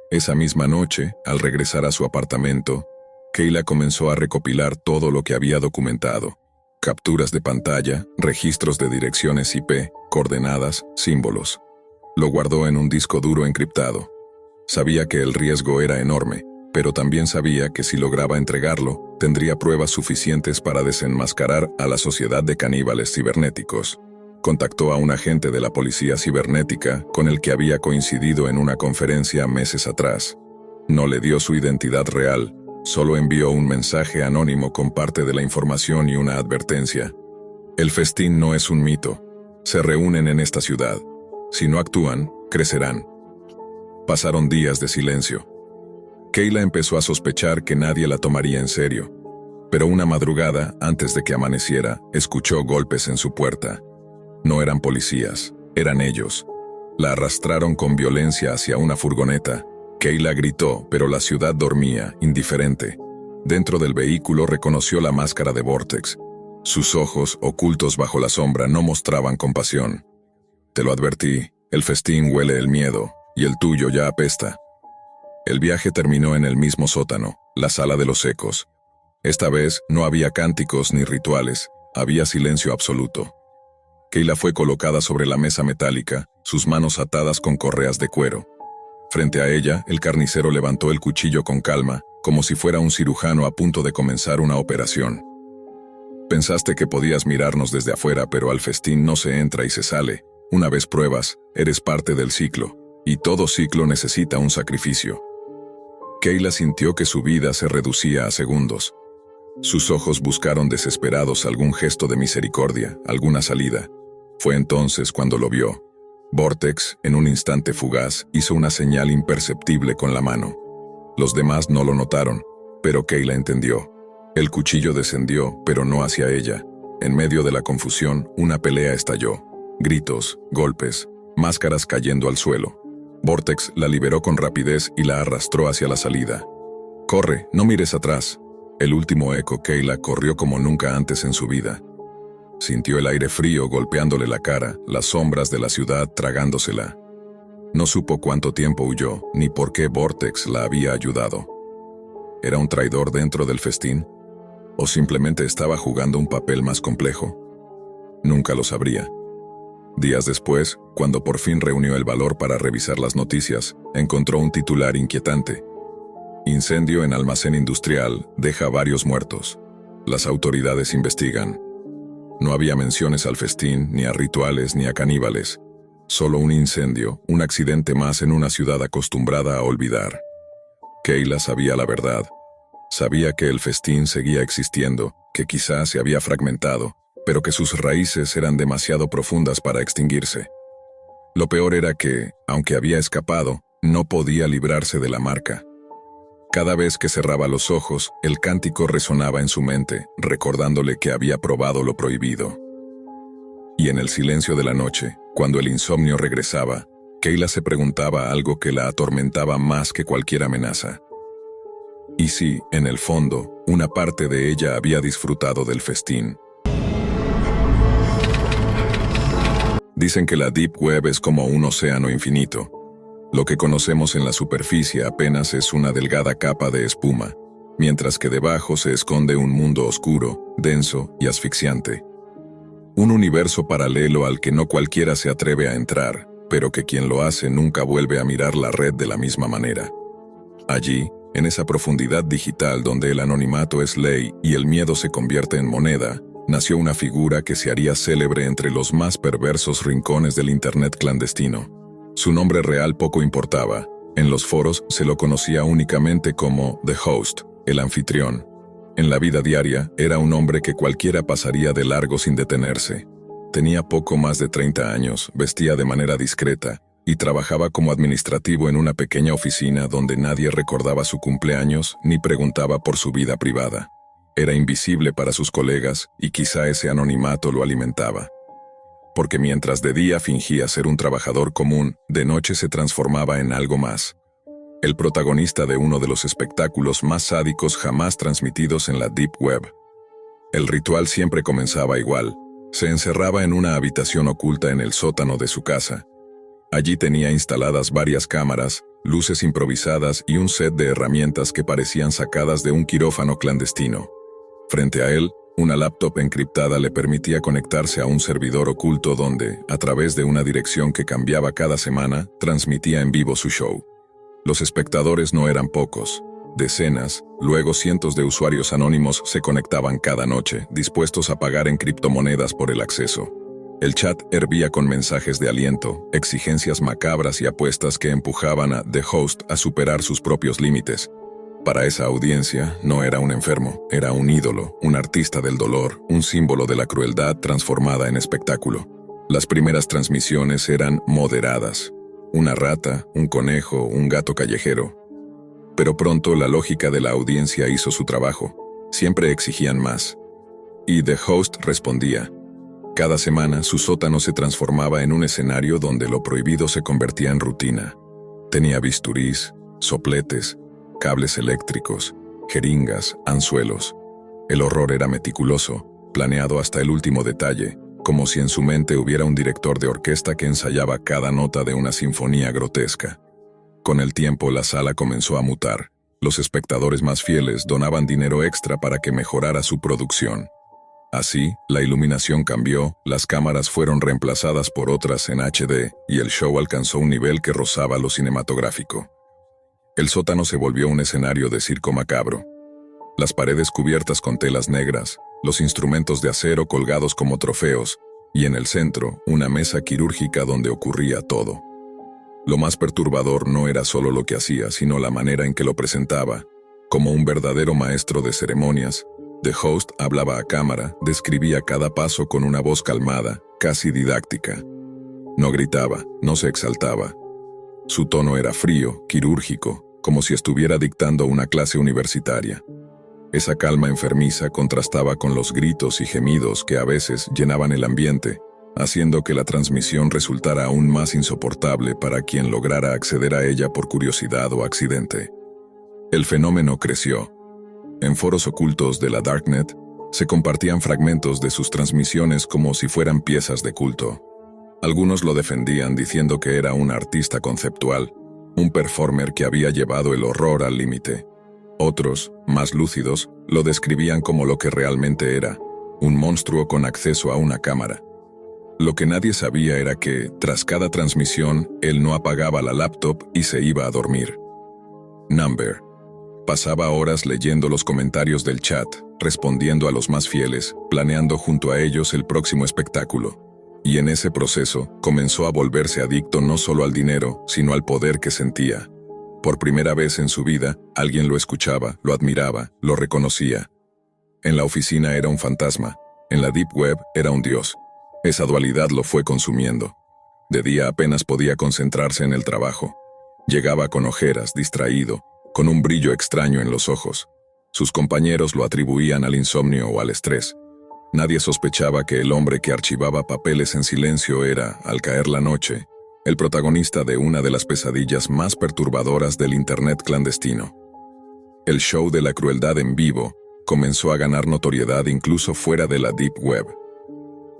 Esa misma noche, al regresar a su apartamento, Kayla comenzó a recopilar todo lo que había documentado. Capturas de pantalla, registros de direcciones IP, coordenadas, símbolos. Lo guardó en un disco duro encriptado. Sabía que el riesgo era enorme, pero también sabía que si lograba entregarlo, tendría pruebas suficientes para desenmascarar a la sociedad de caníbales cibernéticos. Contactó a un agente de la policía cibernética con el que había coincidido en una conferencia meses atrás. No le dio su identidad real, solo envió un mensaje anónimo con parte de la información y una advertencia. El festín no es un mito. Se reúnen en esta ciudad. Si no actúan, crecerán. Pasaron días de silencio. Kayla empezó a sospechar que nadie la tomaría en serio. Pero una madrugada, antes de que amaneciera, escuchó golpes en su puerta. No eran policías, eran ellos. La arrastraron con violencia hacia una furgoneta. Kayla gritó, pero la ciudad dormía, indiferente. Dentro del vehículo reconoció la máscara de Vortex. Sus ojos, ocultos bajo la sombra, no mostraban compasión. Te lo advertí, el festín huele el miedo, y el tuyo ya apesta. El viaje terminó en el mismo sótano, la Sala de los Ecos. Esta vez no había cánticos ni rituales, había silencio absoluto. Kayla fue colocada sobre la mesa metálica, sus manos atadas con correas de cuero. Frente a ella, el carnicero levantó el cuchillo con calma, como si fuera un cirujano a punto de comenzar una operación. Pensaste que podías mirarnos desde afuera, pero al festín no se entra y se sale. Una vez pruebas, eres parte del ciclo, y todo ciclo necesita un sacrificio. Kayla sintió que su vida se reducía a segundos. Sus ojos buscaron desesperados algún gesto de misericordia, alguna salida. Fue entonces cuando lo vio. Vortex, en un instante fugaz, hizo una señal imperceptible con la mano. Los demás no lo notaron, pero Kayla entendió. El cuchillo descendió, pero no hacia ella. En medio de la confusión, una pelea estalló. Gritos, golpes, máscaras cayendo al suelo. Vortex la liberó con rapidez y la arrastró hacia la salida. «Corre, no mires atrás». El último eco, Kayla corrió como nunca antes en su vida. Sintió el aire frío golpeándole la cara, las sombras de la ciudad tragándosela. No supo cuánto tiempo huyó, ni por qué Vortex la había ayudado. ¿Era un traidor dentro del festín? ¿O simplemente estaba jugando un papel más complejo? Nunca lo sabría. Días después, cuando por fin reunió el valor para revisar las noticias, encontró un titular inquietante. Incendio en almacén industrial deja varios muertos. Las autoridades investigan. No había menciones al festín, ni a rituales, ni a caníbales. Solo un incendio, un accidente más en una ciudad acostumbrada a olvidar. Kayla sabía la verdad. Sabía que el festín seguía existiendo, que quizás se había fragmentado, pero que sus raíces eran demasiado profundas para extinguirse. Lo peor era que, aunque había escapado, no podía librarse de la marca. Cada vez que cerraba los ojos, el cántico resonaba en su mente, recordándole que había probado lo prohibido. Y en el silencio de la noche, cuando el insomnio regresaba, Kayla se preguntaba algo que la atormentaba más que cualquier amenaza. ¿Y si, en el fondo, una parte de ella había disfrutado del festín? Dicen que la Deep Web es como un océano infinito. Lo que conocemos en la superficie apenas es una delgada capa de espuma, mientras que debajo se esconde un mundo oscuro, denso y asfixiante. Un universo paralelo al que no cualquiera se atreve a entrar, pero que quien lo hace nunca vuelve a mirar la red de la misma manera. Allí, en esa profundidad digital donde el anonimato es ley y el miedo se convierte en moneda, nació una figura que se haría célebre entre los más perversos rincones del Internet clandestino. Su nombre real poco importaba. En los foros se lo conocía únicamente como The Host, el anfitrión. En la vida diaria, era un hombre que cualquiera pasaría de largo sin detenerse. Tenía poco más de 30 años, vestía de manera discreta, y trabajaba como administrativo en una pequeña oficina donde nadie recordaba su cumpleaños ni preguntaba por su vida privada. Era invisible para sus colegas y quizá ese anonimato lo alimentaba. Porque mientras de día fingía ser un trabajador común, de noche se transformaba en algo más. El protagonista de uno de los espectáculos más sádicos jamás transmitidos en la Deep Web. El ritual siempre comenzaba igual. Se encerraba en una habitación oculta en el sótano de su casa. Allí tenía instaladas varias cámaras, luces improvisadas y un set de herramientas que parecían sacadas de un quirófano clandestino. Frente a él, una laptop encriptada le permitía conectarse a un servidor oculto donde, a través de una dirección que cambiaba cada semana, transmitía en vivo su show. Los espectadores no eran pocos. Decenas, luego cientos de usuarios anónimos se conectaban cada noche, dispuestos a pagar en criptomonedas por el acceso. El chat hervía con mensajes de aliento, exigencias macabras y apuestas que empujaban a The Host a superar sus propios límites. Para esa audiencia, no era un enfermo, era un ídolo, un artista del dolor, un símbolo de la crueldad transformada en espectáculo. Las primeras transmisiones eran moderadas. Una rata, un conejo, un gato callejero. Pero pronto la lógica de la audiencia hizo su trabajo. Siempre exigían más. Y The Host respondía. Cada semana, su sótano se transformaba en un escenario donde lo prohibido se convertía en rutina. Tenía bisturís, sopletes, cables eléctricos, jeringas, anzuelos. El horror era meticuloso, planeado hasta el último detalle, como si en su mente hubiera un director de orquesta que ensayaba cada nota de una sinfonía grotesca. Con el tiempo, la sala comenzó a mutar. Los espectadores más fieles donaban dinero extra para que mejorara su producción. Así, la iluminación cambió, las cámaras fueron reemplazadas por otras en HD, y el show alcanzó un nivel que rozaba lo cinematográfico. El sótano se volvió un escenario de circo macabro. Las paredes cubiertas con telas negras, los instrumentos de acero colgados como trofeos, y en el centro, una mesa quirúrgica donde ocurría todo. Lo más perturbador no era solo lo que hacía, sino la manera en que lo presentaba. Como un verdadero maestro de ceremonias, The Host hablaba a cámara, describía cada paso con una voz calmada, casi didáctica. No gritaba, no se exaltaba. Su tono era frío, quirúrgico, como si estuviera dictando una clase universitaria. Esa calma enfermiza contrastaba con los gritos y gemidos que a veces llenaban el ambiente, haciendo que la transmisión resultara aún más insoportable para quien lograra acceder a ella por curiosidad o accidente. El fenómeno creció. En foros ocultos de la Darknet, se compartían fragmentos de sus transmisiones como si fueran piezas de culto. Algunos lo defendían diciendo que era un artista conceptual, un performer que había llevado el horror al límite. Otros, más lúcidos, lo describían como lo que realmente era, un monstruo con acceso a una cámara. Lo que nadie sabía era que, tras cada transmisión, él no apagaba la laptop y se iba a dormir. Number. Pasaba horas leyendo los comentarios del chat, respondiendo a los más fieles, planeando junto a ellos el próximo espectáculo. Y en ese proceso, comenzó a volverse adicto no solo al dinero, sino al poder que sentía. Por primera vez en su vida, alguien lo escuchaba, lo admiraba, lo reconocía. En la oficina era un fantasma, en la Deep Web era un dios. Esa dualidad lo fue consumiendo. De día apenas podía concentrarse en el trabajo. Llegaba con ojeras, distraído, con un brillo extraño en los ojos. Sus compañeros lo atribuían al insomnio o al estrés. Nadie sospechaba que el hombre que archivaba papeles en silencio era, al caer la noche, el protagonista de una de las pesadillas más perturbadoras del Internet clandestino. El show de la crueldad en vivo comenzó a ganar notoriedad incluso fuera de la Deep Web.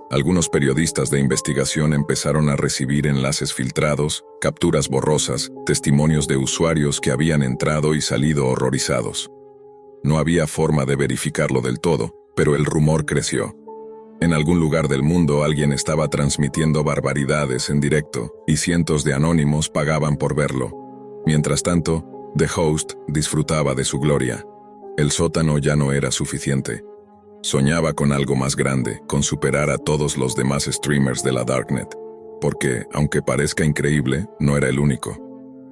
Algunos periodistas de investigación empezaron a recibir enlaces filtrados, capturas borrosas, testimonios de usuarios que habían entrado y salido horrorizados. No había forma de verificarlo del todo, pero el rumor creció. En algún lugar del mundo alguien estaba transmitiendo barbaridades en directo, y cientos de anónimos pagaban por verlo. Mientras tanto, The Host disfrutaba de su gloria. El sótano ya no era suficiente. Soñaba con algo más grande, con superar a todos los demás streamers de la Darknet. Porque, aunque parezca increíble, no era el único.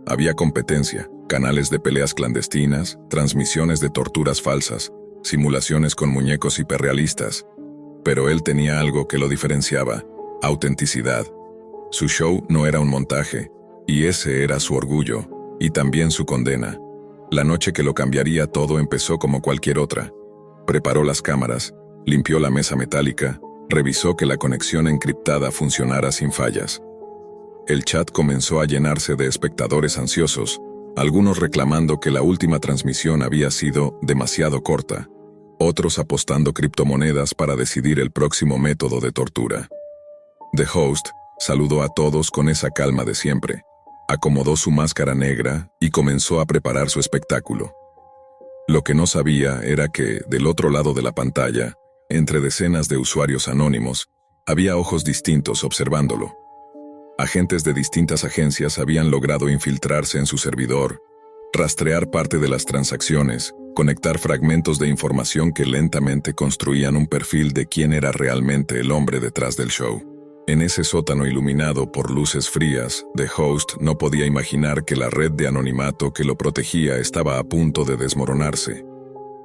Había competencia, canales de peleas clandestinas, transmisiones de torturas falsas, simulaciones con muñecos hiperrealistas. Pero él tenía algo que lo diferenciaba: autenticidad. Su show no era un montaje, y ese era su orgullo, y también su condena. La noche que lo cambiaría todo empezó como cualquier otra. Preparó las cámaras, limpió la mesa metálica, revisó que la conexión encriptada funcionara sin fallas. El chat comenzó a llenarse de espectadores ansiosos, algunos reclamando que la última transmisión había sido demasiado corta, otros apostando criptomonedas para decidir el próximo método de tortura. The Host saludó a todos con esa calma de siempre, acomodó su máscara negra y comenzó a preparar su espectáculo. Lo que no sabía era que, del otro lado de la pantalla, entre decenas de usuarios anónimos, había ojos distintos observándolo. Agentes de distintas agencias habían logrado infiltrarse en su servidor, rastrear parte de las transacciones, conectar fragmentos de información que lentamente construían un perfil de quién era realmente el hombre detrás del show. En ese sótano iluminado por luces frías, The Host no podía imaginar que la red de anonimato que lo protegía estaba a punto de desmoronarse.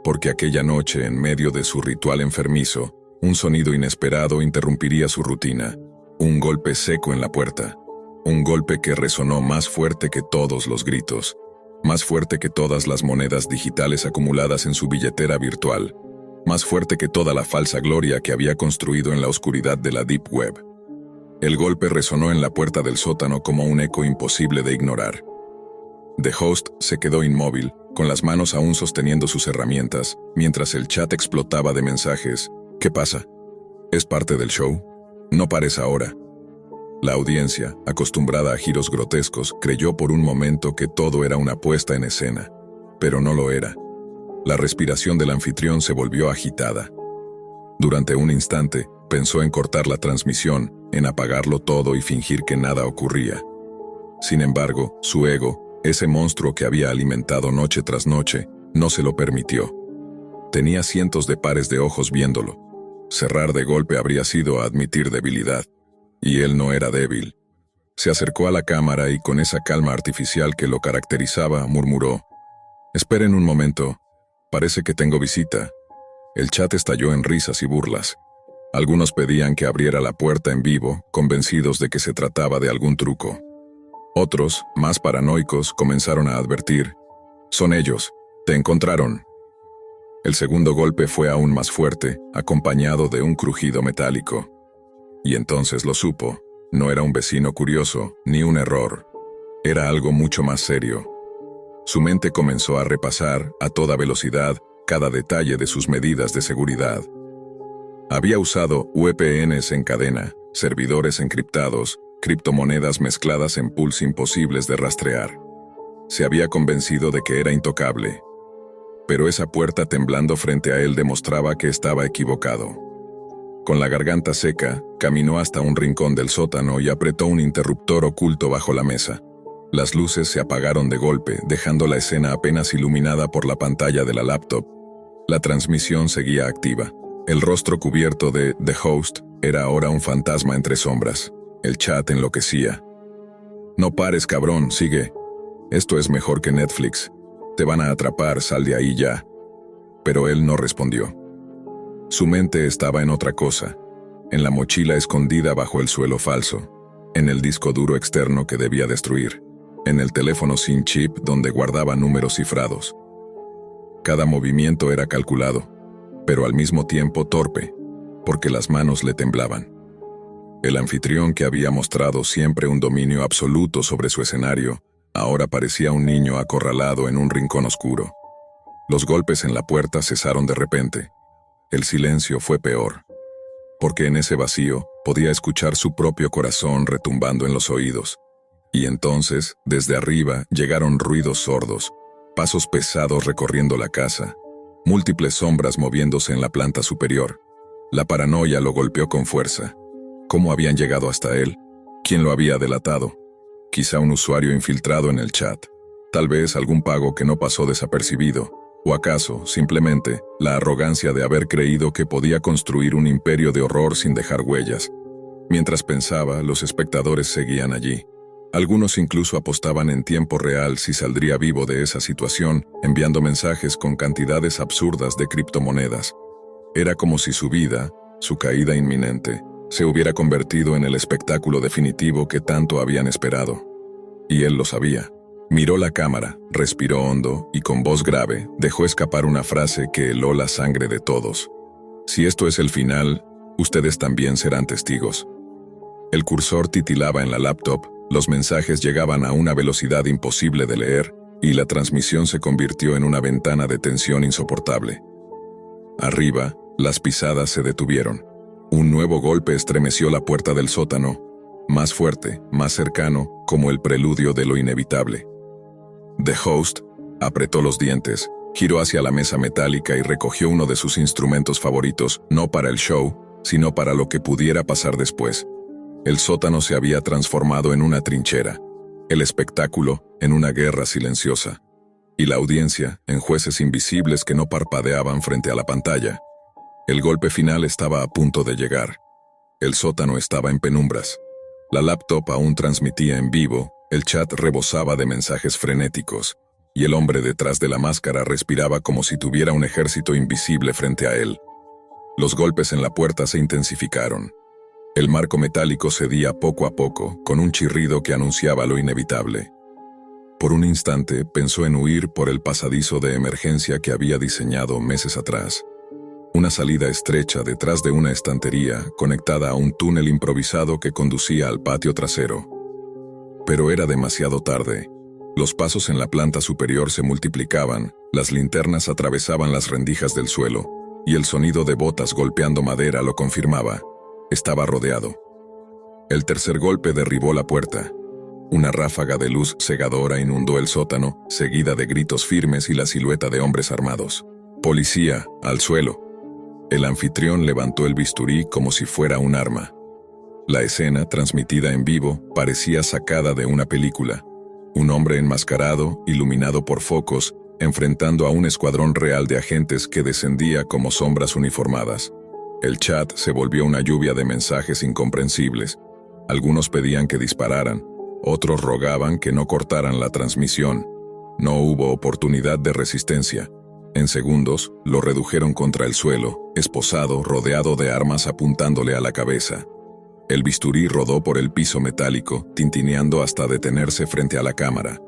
Porque aquella noche, en medio de su ritual enfermizo, un sonido inesperado interrumpiría su rutina. Un golpe seco en la puerta. Un golpe que resonó más fuerte que todos los gritos. Más fuerte que todas las monedas digitales acumuladas en su billetera virtual. Más fuerte que toda la falsa gloria que había construido en la oscuridad de la Deep Web. El golpe resonó en la puerta del sótano como un eco imposible de ignorar. The Host se quedó inmóvil, con las manos aún sosteniendo sus herramientas, mientras el chat explotaba de mensajes. ¿Qué pasa? ¿Es parte del show? No pares ahora. La audiencia, acostumbrada a giros grotescos, creyó por un momento que todo era una puesta en escena. Pero no lo era. La respiración del anfitrión se volvió agitada. Durante un instante, pensó en cortar la transmisión, en apagarlo todo y fingir que nada ocurría. Sin embargo, su ego, ese monstruo que había alimentado noche tras noche, no se lo permitió. Tenía cientos de pares de ojos viéndolo. Cerrar de golpe habría sido admitir debilidad. Y él no era débil. Se acercó a la cámara y con esa calma artificial que lo caracterizaba, murmuró: «Esperen un momento. Parece que tengo visita». El chat estalló en risas y burlas. Algunos pedían que abriera la puerta en vivo, convencidos de que se trataba de algún truco. Otros, más paranoicos, comenzaron a advertir: «Son ellos. Te encontraron». El segundo golpe fue aún más fuerte, acompañado de un crujido metálico. Y entonces lo supo. No era un vecino curioso, ni un error. Era algo mucho más serio. Su mente comenzó a repasar, a toda velocidad, cada detalle de sus medidas de seguridad. Había usado VPNs en cadena, servidores encriptados, criptomonedas mezcladas en pools imposibles de rastrear. Se había convencido de que era intocable. Pero esa puerta temblando frente a él demostraba que estaba equivocado. Con la garganta seca, caminó hasta un rincón del sótano y apretó un interruptor oculto bajo la mesa. Las luces se apagaron de golpe, dejando la escena apenas iluminada por la pantalla de la laptop. La transmisión seguía activa. El rostro cubierto de The Host era ahora un fantasma entre sombras. El chat enloquecía. «No pares, cabrón, sigue. Esto es mejor que Netflix. Te van a atrapar, sal de ahí ya». Pero él no respondió. Su mente estaba en otra cosa, en la mochila escondida bajo el suelo falso, en el disco duro externo que debía destruir, en el teléfono sin chip donde guardaba números cifrados. Cada movimiento era calculado, pero al mismo tiempo torpe, porque las manos le temblaban. El anfitrión, que había mostrado siempre un dominio absoluto sobre su escenario, ahora parecía un niño acorralado en un rincón oscuro. Los golpes en la puerta cesaron de repente. El silencio fue peor, porque en ese vacío podía escuchar su propio corazón retumbando en los oídos. Y entonces, desde arriba, llegaron ruidos sordos, pasos pesados recorriendo la casa, múltiples sombras moviéndose en la planta superior. La paranoia lo golpeó con fuerza. ¿Cómo habían llegado hasta él? ¿Quién lo había delatado? Quizá un usuario infiltrado en el chat. Tal vez algún pago que no pasó desapercibido. ¿O acaso, simplemente, la arrogancia de haber creído que podía construir un imperio de horror sin dejar huellas? Mientras pensaba, los espectadores seguían allí. Algunos incluso apostaban en tiempo real si saldría vivo de esa situación, enviando mensajes con cantidades absurdas de criptomonedas. Era como si su vida, su caída inminente, se hubiera convertido en el espectáculo definitivo que tanto habían esperado. Y él lo sabía. Miró la cámara, respiró hondo y con voz grave dejó escapar una frase que heló la sangre de todos. «Si esto es el final, ustedes también serán testigos». El cursor titilaba en la laptop, los mensajes llegaban a una velocidad imposible de leer y la transmisión se convirtió en una ventana de tensión insoportable. Arriba, las pisadas se detuvieron. Un nuevo golpe estremeció la puerta del sótano, más fuerte, más cercano, como el preludio de lo inevitable. The Host apretó los dientes, giró hacia la mesa metálica y recogió uno de sus instrumentos favoritos, no para el show, sino para lo que pudiera pasar después. El sótano se había transformado en una trinchera, el espectáculo en una guerra silenciosa, y la audiencia en jueces invisibles que no parpadeaban frente a la pantalla. El golpe final estaba a punto de llegar. El sótano estaba en penumbras. La laptop aún transmitía en vivo, el chat rebosaba de mensajes frenéticos, y el hombre detrás de la máscara respiraba como si tuviera un ejército invisible frente a él. Los golpes en la puerta se intensificaron. El marco metálico cedía poco a poco, con un chirrido que anunciaba lo inevitable. Por un instante pensó en huir por el pasadizo de emergencia que había diseñado meses atrás. Una salida estrecha detrás de una estantería conectada a un túnel improvisado que conducía al patio trasero. Pero era demasiado tarde. Los pasos en la planta superior se multiplicaban, las linternas atravesaban las rendijas del suelo, y el sonido de botas golpeando madera lo confirmaba. Estaba rodeado. El tercer golpe derribó la puerta. Una ráfaga de luz cegadora inundó el sótano, seguida de gritos firmes y la silueta de hombres armados. «Policía, al suelo». El anfitrión levantó el bisturí como si fuera un arma. La escena, transmitida en vivo, parecía sacada de una película. Un hombre enmascarado, iluminado por focos, enfrentando a un escuadrón real de agentes que descendía como sombras uniformadas. El chat se volvió una lluvia de mensajes incomprensibles. Algunos pedían que dispararan, otros rogaban que no cortaran la transmisión. No hubo oportunidad de resistencia. En segundos, lo redujeron contra el suelo, esposado, rodeado de armas apuntándole a la cabeza. El bisturí rodó por el piso metálico, tintineando hasta detenerse frente a la cámara.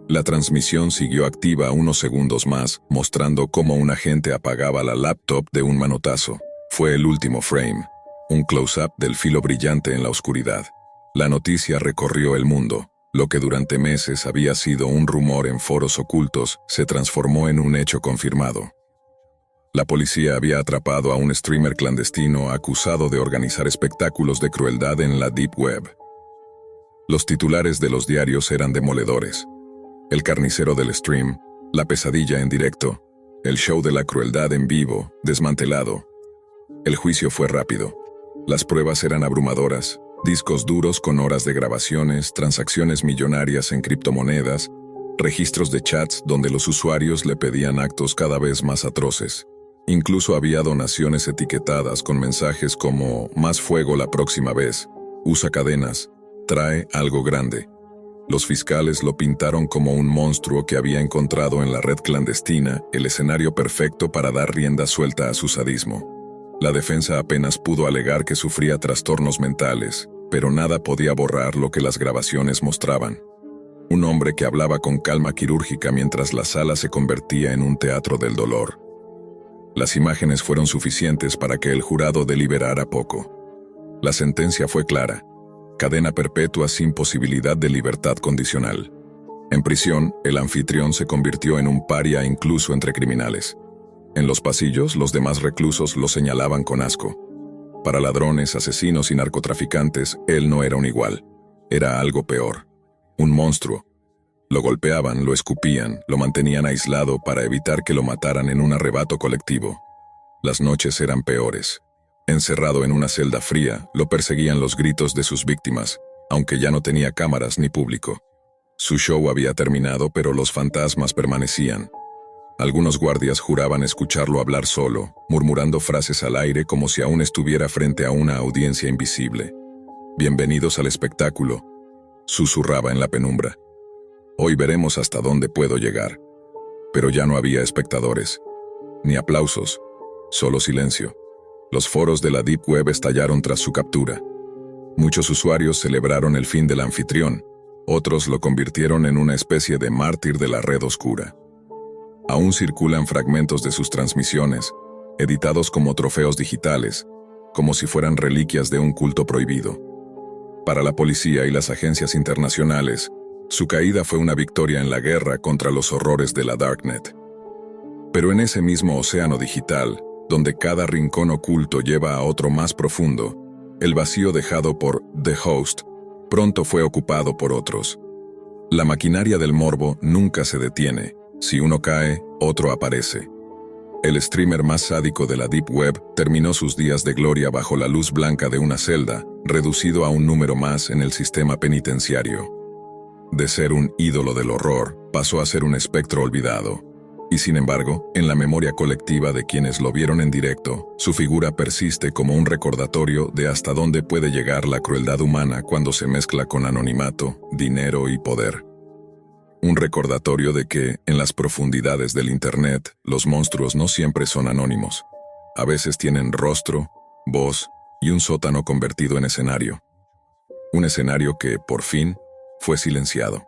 La transmisión siguió activa unos segundos más, mostrando cómo un agente apagaba la laptop de un manotazo. Fue el último frame, un close-up del filo brillante en la oscuridad. La noticia recorrió el mundo. Lo que durante meses había sido un rumor en foros ocultos se transformó en un hecho confirmado. La policía había atrapado a un streamer clandestino acusado de organizar espectáculos de crueldad en la Deep Web. Los titulares de los diarios eran demoledores. El carnicero del stream, la pesadilla en directo, el show de la crueldad en vivo, desmantelado. El juicio fue rápido. Las pruebas eran abrumadoras, Discos duros con horas de grabaciones, transacciones millonarias en criptomonedas, registros de chats donde los usuarios le pedían actos cada vez más atroces. Incluso había donaciones etiquetadas con mensajes como «Más fuego la próxima vez», «Usa cadenas», «Trae algo grande». Los fiscales lo pintaron como un monstruo que había encontrado en la red clandestina el escenario perfecto para dar rienda suelta a su sadismo. La defensa apenas pudo alegar que sufría trastornos mentales, pero nada podía borrar lo que las grabaciones mostraban. Un hombre que hablaba con calma quirúrgica mientras la sala se convertía en un teatro del dolor. Las imágenes fueron suficientes para que el jurado deliberara poco. La sentencia fue clara: cadena perpetua sin posibilidad de libertad condicional. En prisión, el anfitrión se convirtió en un paria incluso entre criminales. En los pasillos, los demás reclusos lo señalaban con asco. Para ladrones, asesinos y narcotraficantes, él no era un igual. Era algo peor. Un monstruo. Lo golpeaban, lo escupían, lo mantenían aislado para evitar que lo mataran en un arrebato colectivo. Las noches eran peores. Encerrado en una celda fría, lo perseguían los gritos de sus víctimas, aunque ya no tenía cámaras ni público. Su show había terminado, pero los fantasmas permanecían. Algunos guardias juraban escucharlo hablar solo, murmurando frases al aire como si aún estuviera frente a una audiencia invisible. «Bienvenidos al espectáculo», susurraba en la penumbra. «Hoy veremos hasta dónde puedo llegar». Pero ya no había espectadores, ni aplausos, solo silencio. Los foros de la Deep Web estallaron tras su captura. Muchos usuarios celebraron el fin del anfitrión, otros lo convirtieron en una especie de mártir de la red oscura. Aún circulan fragmentos de sus transmisiones, editados como trofeos digitales, como si fueran reliquias de un culto prohibido. Para la policía y las agencias internacionales, su caída fue una victoria en la guerra contra los horrores de la Darknet. Pero en ese mismo océano digital, donde cada rincón oculto lleva a otro más profundo, el vacío dejado por The Host pronto fue ocupado por otros. La maquinaria del morbo nunca se detiene. Si uno cae, otro aparece. El streamer más sádico de la Deep Web terminó sus días de gloria bajo la luz blanca de una celda, reducido a un número más en el sistema penitenciario. De ser un ídolo del horror, pasó a ser un espectro olvidado. Y sin embargo, en la memoria colectiva de quienes lo vieron en directo, su figura persiste como un recordatorio de hasta dónde puede llegar la crueldad humana cuando se mezcla con anonimato, dinero y poder. Un recordatorio de que, en las profundidades del Internet, los monstruos no siempre son anónimos. A veces tienen rostro, voz y un sótano convertido en escenario. Un escenario que, por fin, fue silenciado.